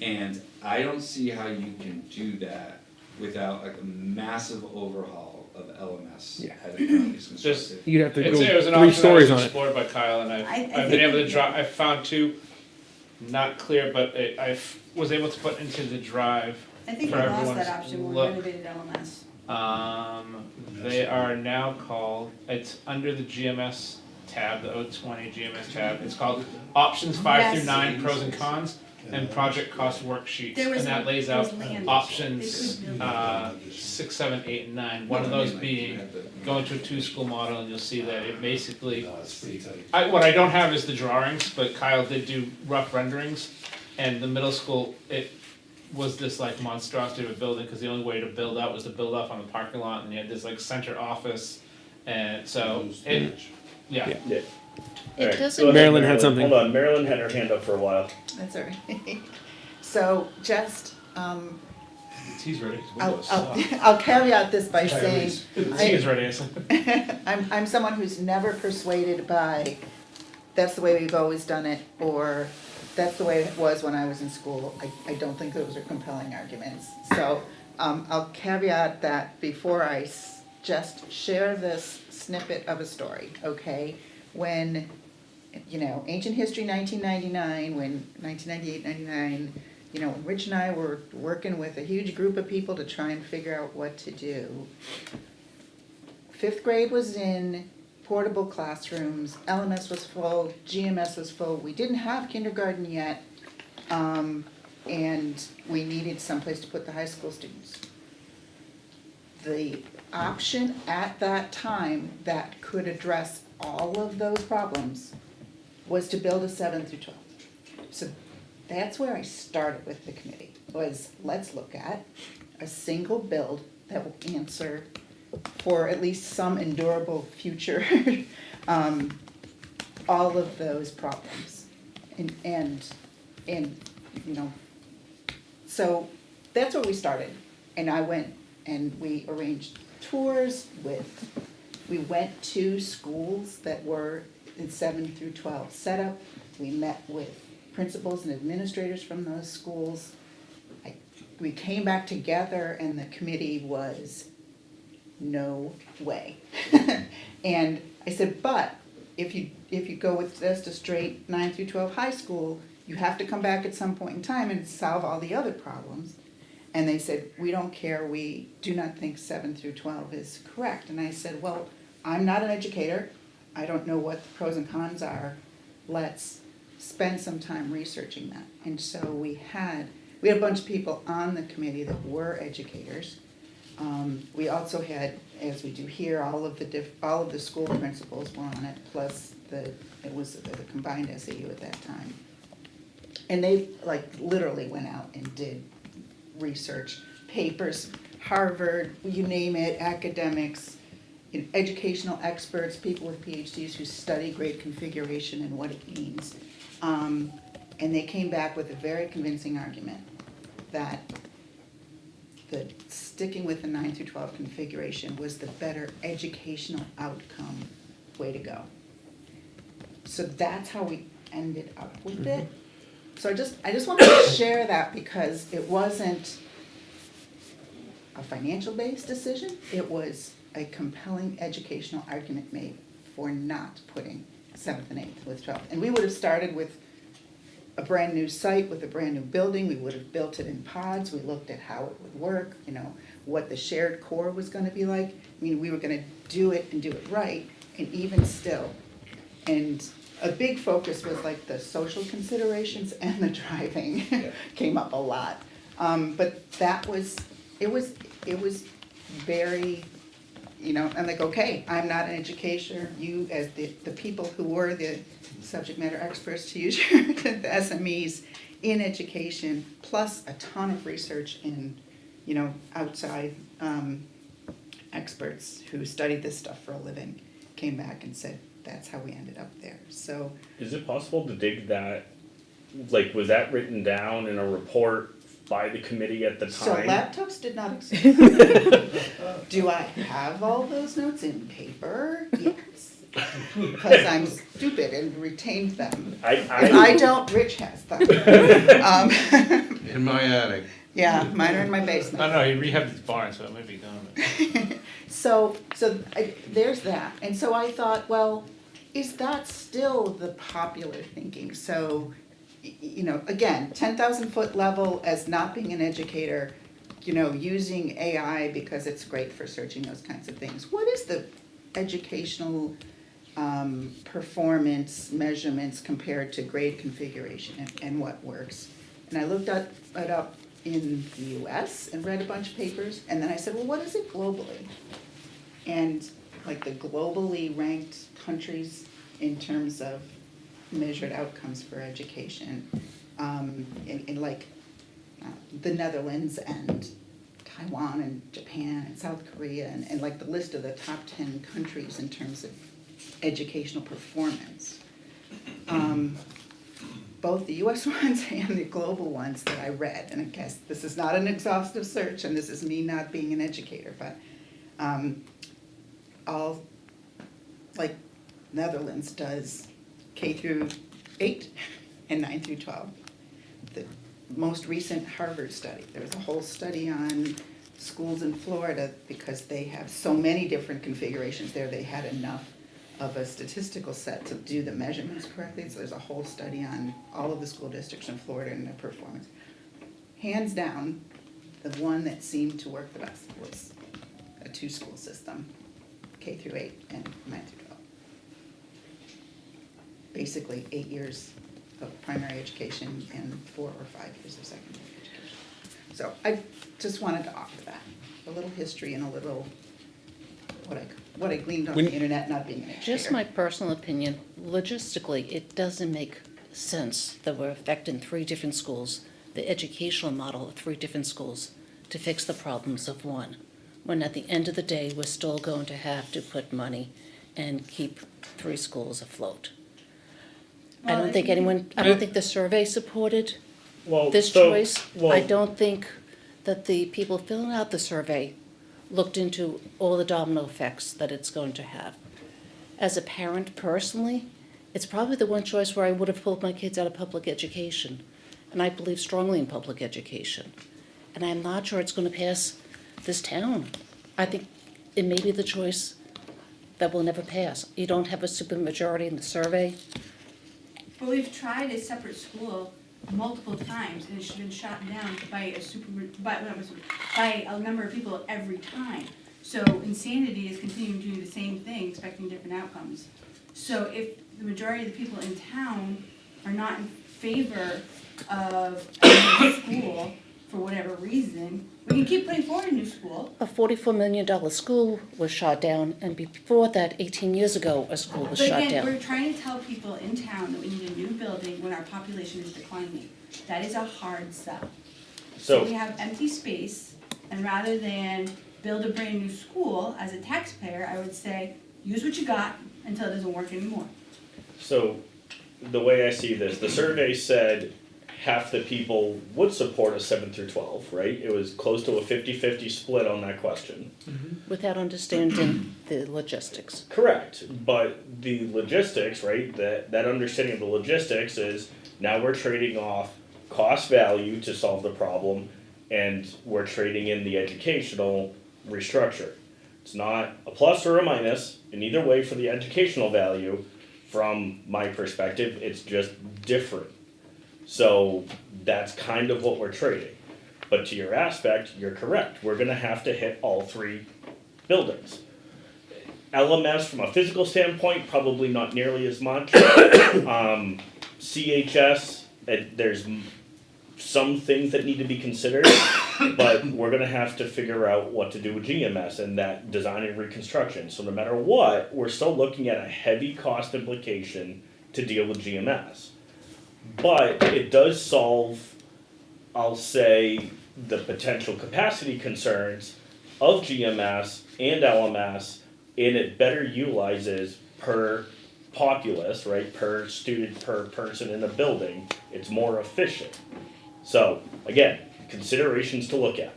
And I don't see how you can do that without like a massive overhaul of LMS Yeah. as it currently is constructed. You'd have to go It was an 3 option that stories was on it. explored by Kyle, and I I've been think able to we- I found 2, not clear, but was able to put into the drive. I think for we lost everyone's that option when we look. renovated LMS. They are now called, it's under the GMS tab, the 020 GMS tab. It's called Options 5 through Yes. 9, Pros and Cons, and Project Cost Worksheets. There was And that a- lays there was out land. options, They could build 6, 7, 8, and 9. One of those being going to a 2-school model, and you'll see that it basically, No, it's pretty tight. what I don't have is the drawings, but Kyle did do rough renderings. And the middle school, it was this like monstrosity of a building, because the only way to build out was to build off on the parking lot, and you had this like center office. And so, yeah. Yeah. It Alright, doesn't- go ahead, Marilyn had something. Hold on, Marilyn had her hand up for a while. That's all right. So just, Tea's ready. I'll caveat this by saying, The tea is ready, I said. I'm someone who's never persuaded by, that's the way we've always done it, or that's the way it was when I was in school. I don't think those are compelling arguments. So I'll caveat that before I just share this snippet of a story, okay? When, ancient history 1999, when 1998, 99, when Rich and I were working with a huge group of people to try and figure out what to do. 5th grade was in portable classrooms, LMS was full, GMS was full, we didn't have kindergarten yet, and we needed someplace to put the high school students. The option at that time that could address all of those problems was to build a 7 through 12. So that's where I started with the committee, was let's look at a single build that will answer for at least some endurable future, all of those problems. And so that's where we started. And I went and we arranged tours we went to schools that were in 7 through 12 setup. We met with principals and administrators from those schools. We came back together and the committee was, no way. And I said, but if you go with just a straight 9 through 12 high school, you have to come back at some point in time and solve all the other problems. And they said, we don't care, we do not think 7 through 12 is correct. And I said, well, I'm not an educator, I don't know what the pros and cons are, let's spend some time researching that. And so we had a bunch of people on the committee that were educators. We also had, as we do here, all of the school principals were on it, plus it was the combined SAU at that time. And they literally went out and did research, papers, Harvard, you name it, academics, educational experts, people with PhDs who study grade configuration and what it means. And they came back with a very convincing argument that sticking with the 9 through 12 configuration was the better educational outcome way to go. So that's how we ended up with it. So I just wanted to share that because it wasn't a financial based decision, it was a compelling educational argument made for not putting 7th and 8th with 12th. And we would have started with a brand new site with a brand new building, we would have built it in pods, we looked at how it would work, what the shared core was gonna be like. I mean, we were gonna do it and do it right, and even still. And a big focus was the social considerations and the driving came up a lot. But it was very I'm like, okay, I'm not an educator, you as the people who were the subject matter experts, to use the SMEs in education, plus a ton of research in, outside experts who studied this stuff for a living, came back and said, that's how we ended up there, so. Is it possible to dig that, like, was that written down in a report by the committee at the So time? laptops did not exist. Do I have all those notes in paper? Yes. Because I'm stupid and retained them. If I don't, Rich has them. In my attic. Yeah, mine are in my basement. I don't know, he rehabbed his barn, so it might be gone. So there's that. And so I thought, well, is that still the popular thinking? So, again, 10,000 foot level as not being an educator, using AI because it's great for searching those kinds of things. What is the educational performance measurements compared to grade configuration and what works? And I looked it up in the US and read a bunch of papers, and then I said, well, what is it globally? And like the globally ranked countries in terms of measured outcomes for education, in like the Netherlands and Taiwan and Japan and South Korea, and like the list of the top 10 countries in terms of educational performance. Both the US ones and the global ones that I read, and I guess this is not an exhaustive search, and this is me not being an educator, but all, like Netherlands does K through 8 and 9 through 12. The most recent Harvard study, there was a whole study on schools in Florida because they have so many different configurations there, they had enough of a statistical set to do the measurements correctly. So there's a whole study on all of the school districts in Florida and their performance. Hands down, the one that seemed to work the best was a 2-school system, K through 8 and 9 through 12. Basically 8 years of primary education and 4 or 5 years of secondary education. So I just wanted to offer that, a little history and a little what I gleaned on the internet, not being an educator. Just my personal opinion, logistically, it doesn't make sense that we're affecting 3 different schools, the educational model of 3 different schools, to fix the problems of one, when at the end of the day, we're still going to have to put money and keep 3 schools afloat. I don't think the survey supported this choice. I don't think that the people filling out the survey looked into all the domino effects that it's going to have. As a parent personally, it's probably the one choice where I would have pulled my kids out of public education. And I believe strongly in public education. And I'm not sure it's going to pass this town. I think it may be the choice that will never pass. You don't have a supermajority in the survey. But we've tried a separate school multiple times, and it's been shot down by a number of people every time. So insanity is continuing to do the same thing, expecting different outcomes. So if the majority of the people in town are not in favor of a new school for whatever reason, we can keep putting forward a new school. A $44 million school was shot down, and before that, 18 years ago, a school was shot But again, down. we're trying to tell people in town that we need a new building when our population is declining. That is a hard sell. So we have empty space, and rather than build a brand new school, as a taxpayer, I would say, use what you got until it doesn't work anymore. So, the way I see this, the survey said half the people would support a 7 through 12, right? It was close to a 50-50 split on that question. Without understanding the logistics. Correct, but the logistics, right, that understanding of the logistics is now we're trading off cost value to solve the problem, and we're trading in the educational restructure. It's not a plus or a minus in either way for the educational value. From my perspective, it's just different. So that's kind of what we're trading. But to your aspect, you're correct. We're gonna have to hit all 3 buildings. LMS from a physical standpoint, probably not nearly as much. CHS, there's some things that need to be considered. But we're gonna have to figure out what to do with GMS and that design and reconstruction. So no matter what, we're still looking at a heavy cost implication to deal with GMS. But it does solve, I'll say, the potential capacity concerns of GMS and LMS, and it better utilizes per populace, right, per student, per person in the building, it's more efficient. So, again, considerations to look at.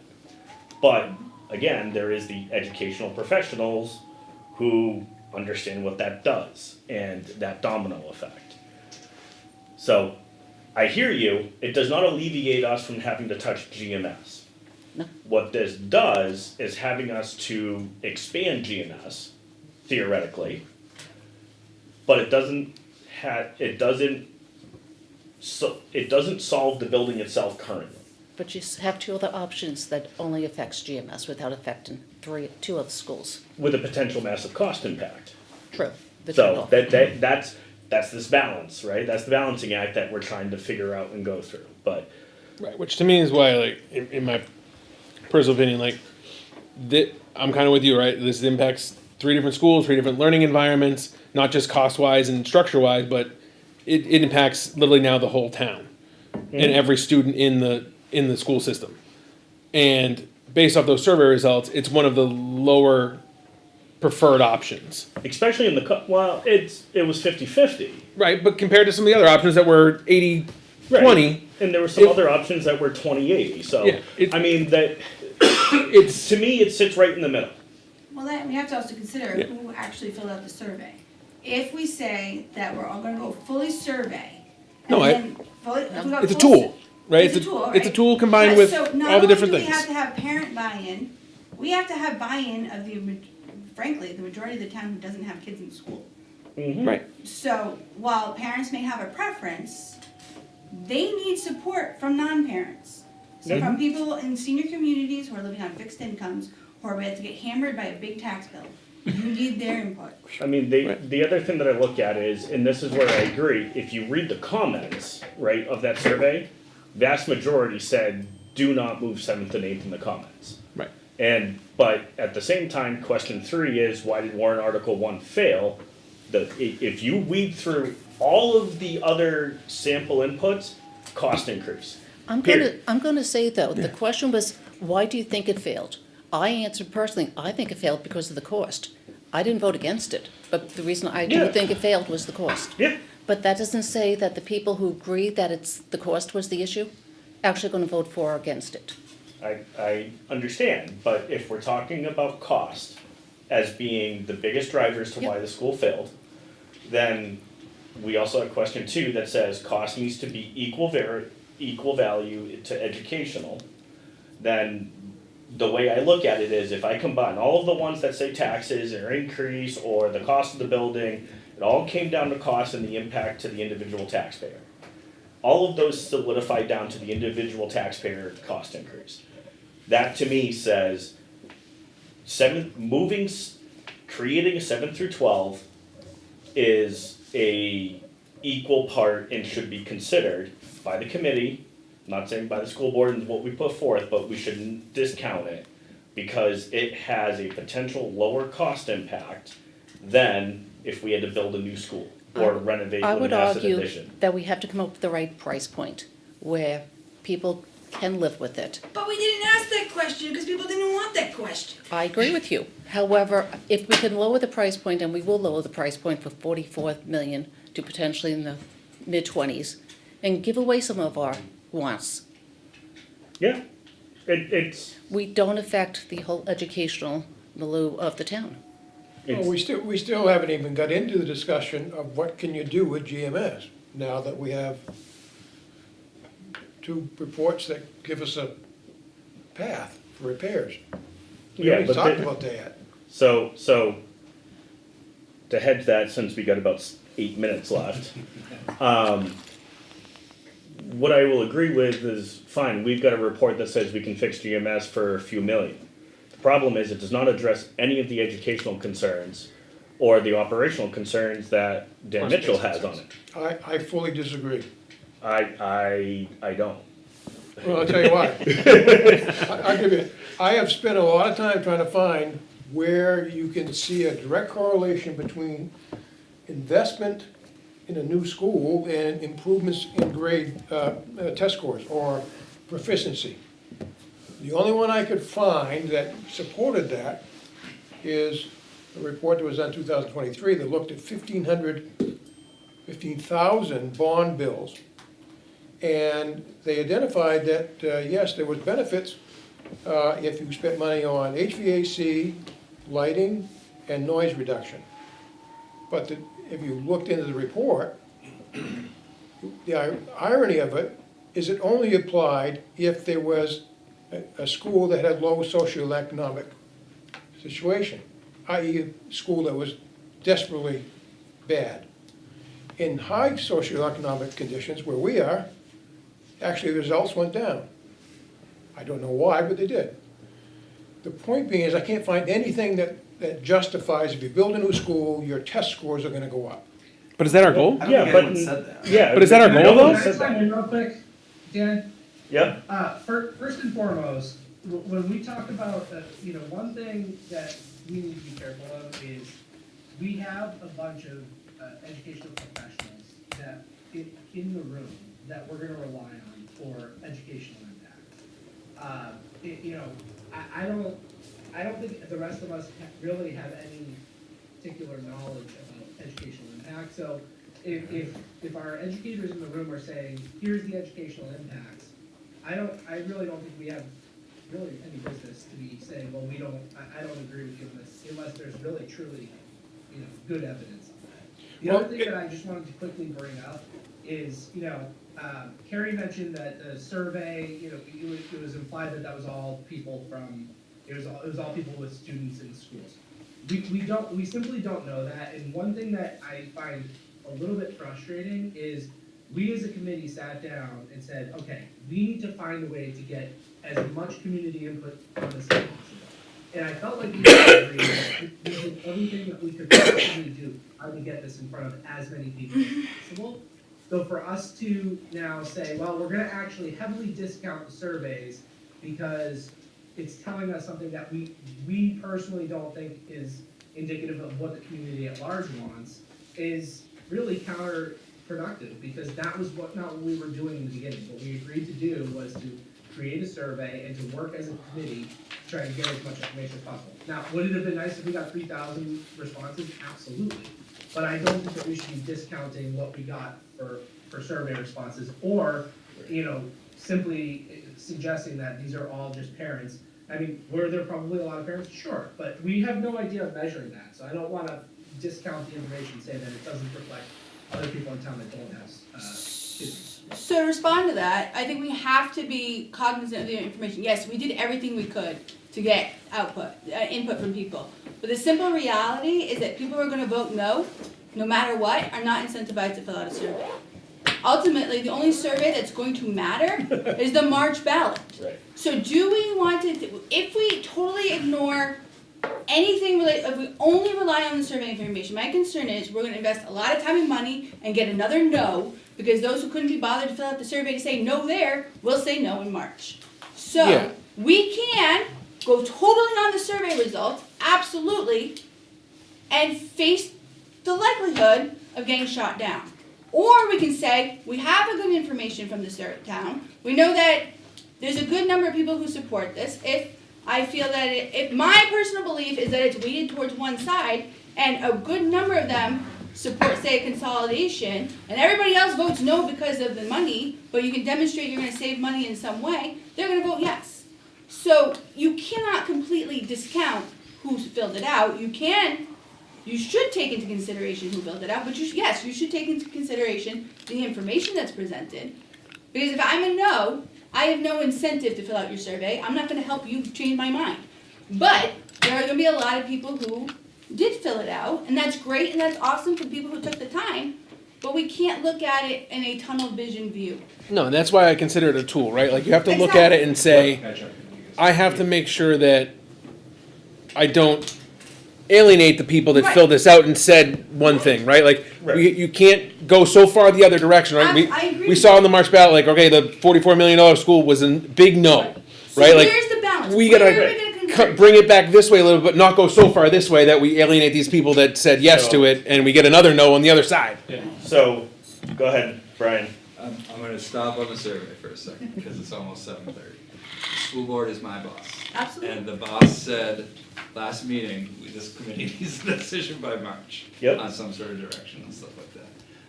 But, again, there is the educational professionals who understand what that does, and that domino effect. So, I hear you, it does not alleviate us from having to touch GMS. No. What this does is having us to expand GMS, theoretically, but it doesn't solve the building itself currently. But you have two other options that only affects GMS without affecting two other schools. With a potential massive cost impact. True. The So trade-off. that's this balance, right? That's the balancing act that we're trying to figure out and go through. But Right, which to me is why, like, in my personal opinion, like, I'm kind of with you, right? This impacts 3 different schools, 3 different learning environments, not just cost-wise and structure-wise, but it impacts literally now the whole town and every student in the school system. And based off those survey results, it's one of the lower preferred options. especially in the it was 50-50. Right, but compared to some of the other options that were 80-20. Right. And there were some other options that were 20-80. So Yeah, I mean that it's, to me, it sits right in the middle. Well, we have to also consider who actually filled out the survey. If we say that we're all gonna go fully survey, No, and then if we go It's a full tool, right? It's a tool, right? It's a tool combined But with so all the different Not only do we things. have to have parent buy-in, we have to have buy-in of frankly, the majority of the town who doesn't have kids in school. Right. So while parents may have a preference, they need support from non-parents. So from people in senior communities who are living on fixed incomes, who are about to get hammered by a big tax bill. You need their input. I mean, the other thing that I look at is, and this is where I agree, if you read the comments, right, of that survey, vast majority said, do not move 7th and 8th in the comments. Right. But at the same time, question 3 is, why did warrant article 1 fail? If you weed through all of the other sample inputs, cost increase. I'm gonna say though, the question was, why do you think it failed? I answered personally, I think it failed because of the cost. I didn't vote against it, but the reason I do think it failed was the cost. Yeah. But that doesn't say that the people who agree that the cost was the issue, actually gonna vote for or against it. I understand, but if we're talking about cost as being the biggest drivers to why the school failed, then we also have question 2 that says cost needs to be equal value to educational. Then the way I look at it is, if I combine all of the ones that say taxes or increase or the cost of the building, it all came down to cost and the impact to the individual taxpayer. All of those solidify down to the individual taxpayer cost increase. That to me says creating a 7 through 12 is a equal part and should be considered by the committee, not saying by the school board and what we put forth, but we shouldn't discount it because it has a potential lower cost impact than if we had to build a new school or renovate with a massive addition. I would argue that we have to come up with the right price point where people can live with it. But we didn't ask that question because people didn't want that question. I agree with you. However, if we can lower the price point, and we will lower the price point for 44 million to potentially in the mid-20s, and give away some of our wants. Yeah, it's. We don't affect the whole educational milieu of the town. Well, we still haven't even got into the discussion of what can you do with GMS now that we have 2 reports that give us a path for repairs. We already talked about that. So to hedge that, since we got about 8 minutes left, what I will agree with is, fine, we've got a report that says we can fix GMS for a few million. The problem is it does not address any of the educational concerns or the operational concerns that Dan Mitchell has on it. I fully disagree. I don't. Well, I'll tell you why. I'll give you, I have spent a lot of time trying to find where you can see a direct correlation between investment in a new school and improvements in grade, test scores or proficiency. The only one I could find that supported that is a report that was done in 2023 that looked at 15,000 bond bills. And they identified that, yes, there was benefits if you spent money on HVAC, lighting, and noise reduction. But if you looked into the report, the irony of it is it only applied if there was a school that had low socioeconomic situation, i.e. a school that was desperately bad. In high socioeconomic conditions where we are, actually the results went down. I don't know why, but they did. The point being is I can't find anything that justifies if you build a new school, your test scores are gonna go up. But is that our goal? I don't Yeah, think but- anyone said that. Yeah. But is that our goal, no one though? said Can I that. chime in real quick, Dan? Yeah, First and foremost, when we talk about, one thing that we need to be careful of is we have a bunch of educational professionals that, in the room, that we're gonna rely on for educational impact. I don't think the rest of us really have any particular knowledge about educational impact. So if our educators in the room are saying, here's the educational impacts, I really don't think we have really any business to be saying, well, I don't agree with you on this, unless there's really truly, good evidence on that. The other thing that I just wanted to quickly bring up is, Carrie mentioned that the survey, it was implied that was all people from, it was all people with students in schools. We simply don't know that, and one thing that I find a little bit frustrating is we as a committee sat down and said, okay, we need to find a way to get as much community input on this as possible. And I felt like we agreed that we did everything that we could possibly do how to get this in front of as many people as possible. So for us to now say, well, we're gonna actually heavily discount the surveys because it's telling us something that we personally don't think is indicative of what the community at large wants, is really counterproductive, because that was not what we were doing in the beginning. What we agreed to do was to create a survey and to work as a committee to try to get as much information as possible. Now, would it have been nice if we got 3,000 responses? Absolutely. But I don't think that we should be discounting what we got for survey responses, or, simply suggesting that these are all just parents. I mean, were there probably a lot of parents? Sure, but we have no idea of measuring that, so I don't wanna discount the information, say that it doesn't reflect other people in town that don't have students. So to respond to that, I think we have to be cognizant of the information. Yes, we did everything we could to get input from people. But the simple reality is that people who are gonna vote no matter what, are not incentivized to fill out a survey. Ultimately, the only survey that's going to matter is the March ballot. right. So do we want to, if we totally ignore anything related, if we only rely on the survey information, my concern is we're gonna invest a lot of time and money and get another no, because those who couldn't be bothered to fill out the survey to say no there, will say no in March. So, Yeah. we can go totally on the survey results, absolutely, and face the likelihood of getting shot down. Or we can say, we have a good information from this town, we know that there's a good number of people who support this. If I feel that if my personal belief is that it's weighted towards one side, and a good number of them support, say, consolidation, and everybody else votes no because of the money, but you can demonstrate you're gonna save money in some way, they're gonna vote yes. So you cannot completely discount who filled it out. You should take into consideration who filled it out, but you should take into consideration the information that's presented. Because if I'm a no, I have no incentive to fill out your survey. I'm not gonna help you change my mind. But there are gonna be a lot of people who did fill it out, and that's great, and that's awesome for people who took the time, but we can't look at it in a tunnel vision view. No, and that's why I consider it a tool, right? Like, you have to look at it and say, I have to make sure that I don't alienate the people that Right. filled this out and said one thing, right? Like, Right. you can't go so far the other direction, right? I agree. We saw in the March ballot, like, okay, the $44 million school was a big no, So right? Like, where's the balance? we Where gotta are we gonna converge? bring it back this way a little bit, not go so far this way that we alienate these people that said yes So- to it, and we get another no on the other side. So, go ahead, Brian. I'm gonna stop on the survey for a second, because it's almost 7:30. The school board is my boss. Absolutely. And the boss said, last meeting, this committee needs a decision by March. Yep. On some sort of direction and stuff like that.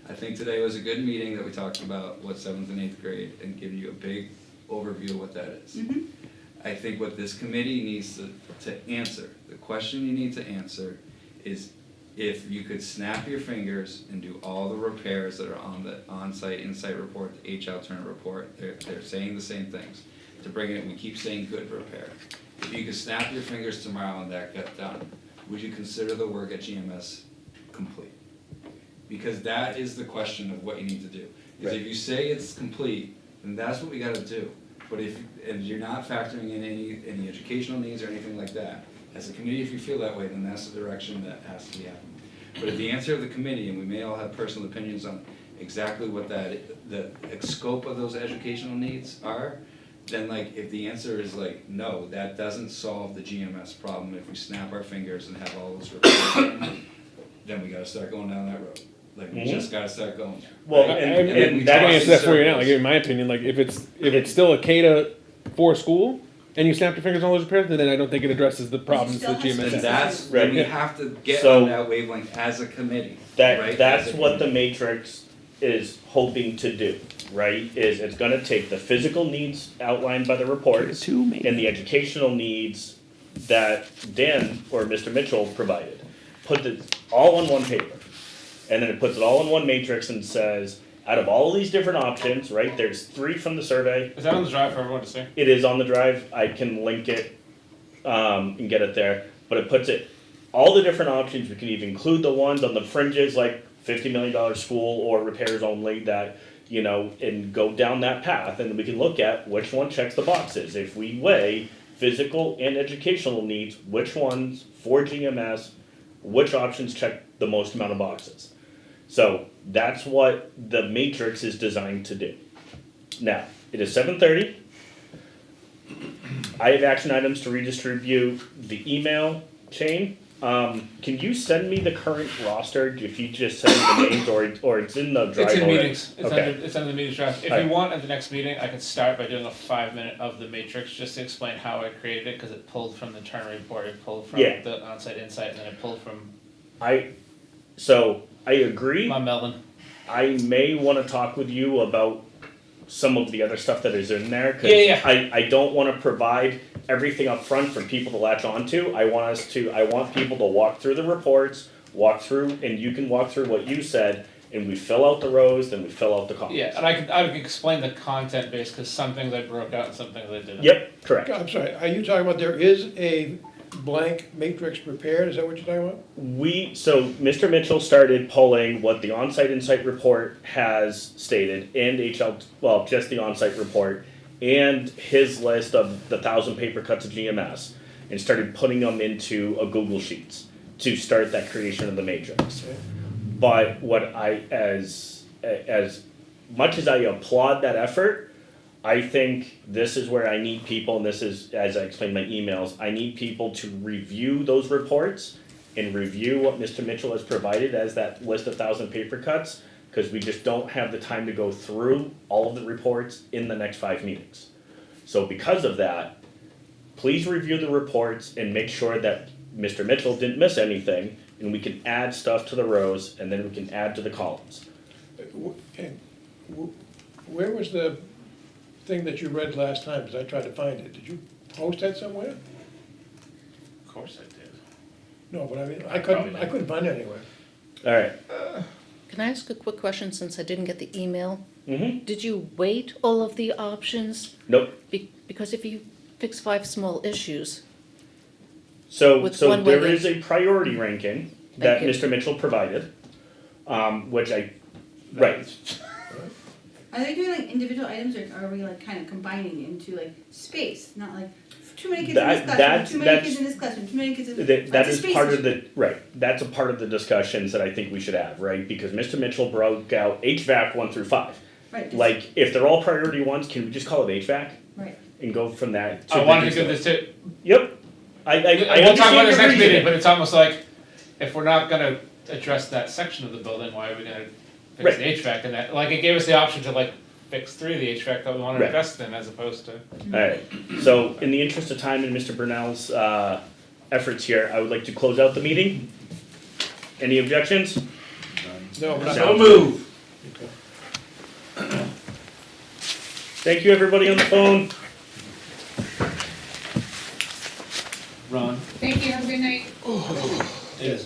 I think today was a good meeting that we talked about what 7th and 8th grade and give you a big overview of what that is. Mhm. I think what this committee needs to answer, the question you need to answer is if you could snap your fingers and do all the repairs that are on the on-site, insight report, the H alternate report, they're saying the same things. To bring it, we keep saying good repair. If you could snap your fingers tomorrow and that got done, would you consider the work at GMS complete? Because that is the question of what you need to do. Because if you say it's complete, then that's what we gotta do. But and you're not factoring in any educational needs or anything like that, as a committee, if you feel that way, then that's the direction that has to be happening. But if the answer of the committee, and we may all have personal opinions on exactly what the scope of those educational needs are, then like, if the answer is like, no, that doesn't solve the GMS problem, if we snap our fingers and have all those reports in, then we gotta start going down that road. Like, we just gotta start going there. Well, right? and then we I talk can in answer that for you now. circles. Like, in my opinion, like, if it's still a K-4 school, and you snap your fingers on those repairs, then I don't think it addresses the problems that GMS And has. that's, Right. then we have to get So- on that wavelength as a committee, right? That's As a what the committee. matrix is hoping to do, right? Is it's gonna take the physical needs outlined by the reports and the educational needs that Dan or Mr. Mitchell provided. Put it all on one paper. And then it puts it all in one matrix and says, out of all these different options, right, there's 3 from the survey. Is that on the drive for everyone to see? It is on the drive, I can link it, and get it there, but it puts it, all the different options, we can even include the ones on the fringes, like $50 million school or repairs only that, you know, and go down that path, and we can look at which one checks the boxes. If we weigh physical and educational needs, which ones for GMS, which options check the most amount of boxes. So that's what the matrix is designed to do. Now, it is 7:30. I have action items to redistribute the email chain. Can you send me the current roster if you just send me the names or it's in the drive It's in already? meetings, it's under the meetings draft. If Alright. you want, at the next meeting, I could start by doing a 5-minute of the matrix, just to explain how I created it, cause it pulled from the Turner report, it pulled from Yeah. the onsite insight, and then it pulled from So I agree. Mom Melvin. I may wanna talk with you about some of the other stuff that is in there, cause Yeah. I don't wanna provide everything up front for people to latch onto. I want people to walk through the reports, and you can walk through what you said, and we fill out the rows, then we fill out the columns. Yeah, and I could explain the content base, cause some things I broke out and some things I didn't. Yep, correct. I'm sorry, are you talking about there is a blank matrix prepared, is that what you're talking about? So Mr. Mitchell started pulling what the on-site insight report has stated and just the on-site report and his list of the 1,000 paper cuts of GMS and started putting them into a Google Sheets to start that creation of the matrix. But what as much as I applaud that effort, I think this is where I need people, and this is, as I explained in my emails, I need people to review those reports and review what Mr. Mitchell has provided as that list of 1,000 paper cuts, because we just don't have the time to go through all of the reports in the next 5 meetings. So because of that, please review the reports and make sure that Mr. Mitchell didn't miss anything, and we can add stuff to the rows, and then we can add to the columns. Where was the thing that you read last time, because I tried to find it, did you post that somewhere? Of course I did. No, but I mean, I couldn't find it anywhere. All right. Can I ask a quick question since I didn't get the email? Mm-hmm. Did you weight all of the options? Nope. Because if you fix 5 small issues, So With one there way is a priority ranking that Mr. Mitchell provided, which right. Are they doing like individual items or are we like kind of combining into like space, not like too many kids in That- this classroom, that's- too many that's- kids in this classroom, too many kids in. That That's a is space part issue. of the, right, that's a part of the discussions that I think we should have, right? Because Mr. Mitchell broke out HVAC 1 through 5. Right, just- Like, if they're all priority ones, can we just call it HVAC? Right. And go from that? I wanted to give this to, Yep. I we'll talk about understand this your next meeting, reasoning. but it's almost like, if we're not gonna address that section of the building, why are we gonna fix Right. the HVAC and that, like, it gave us the option to like fix 3 of the HVAC that we wanna Right. invest in, as opposed to. Alright, so in the interest of time and Mr. Brunel's efforts here, I would like to close out the meeting. Any objections? No, we're not. Sounds move. Thank you, everybody on the phone.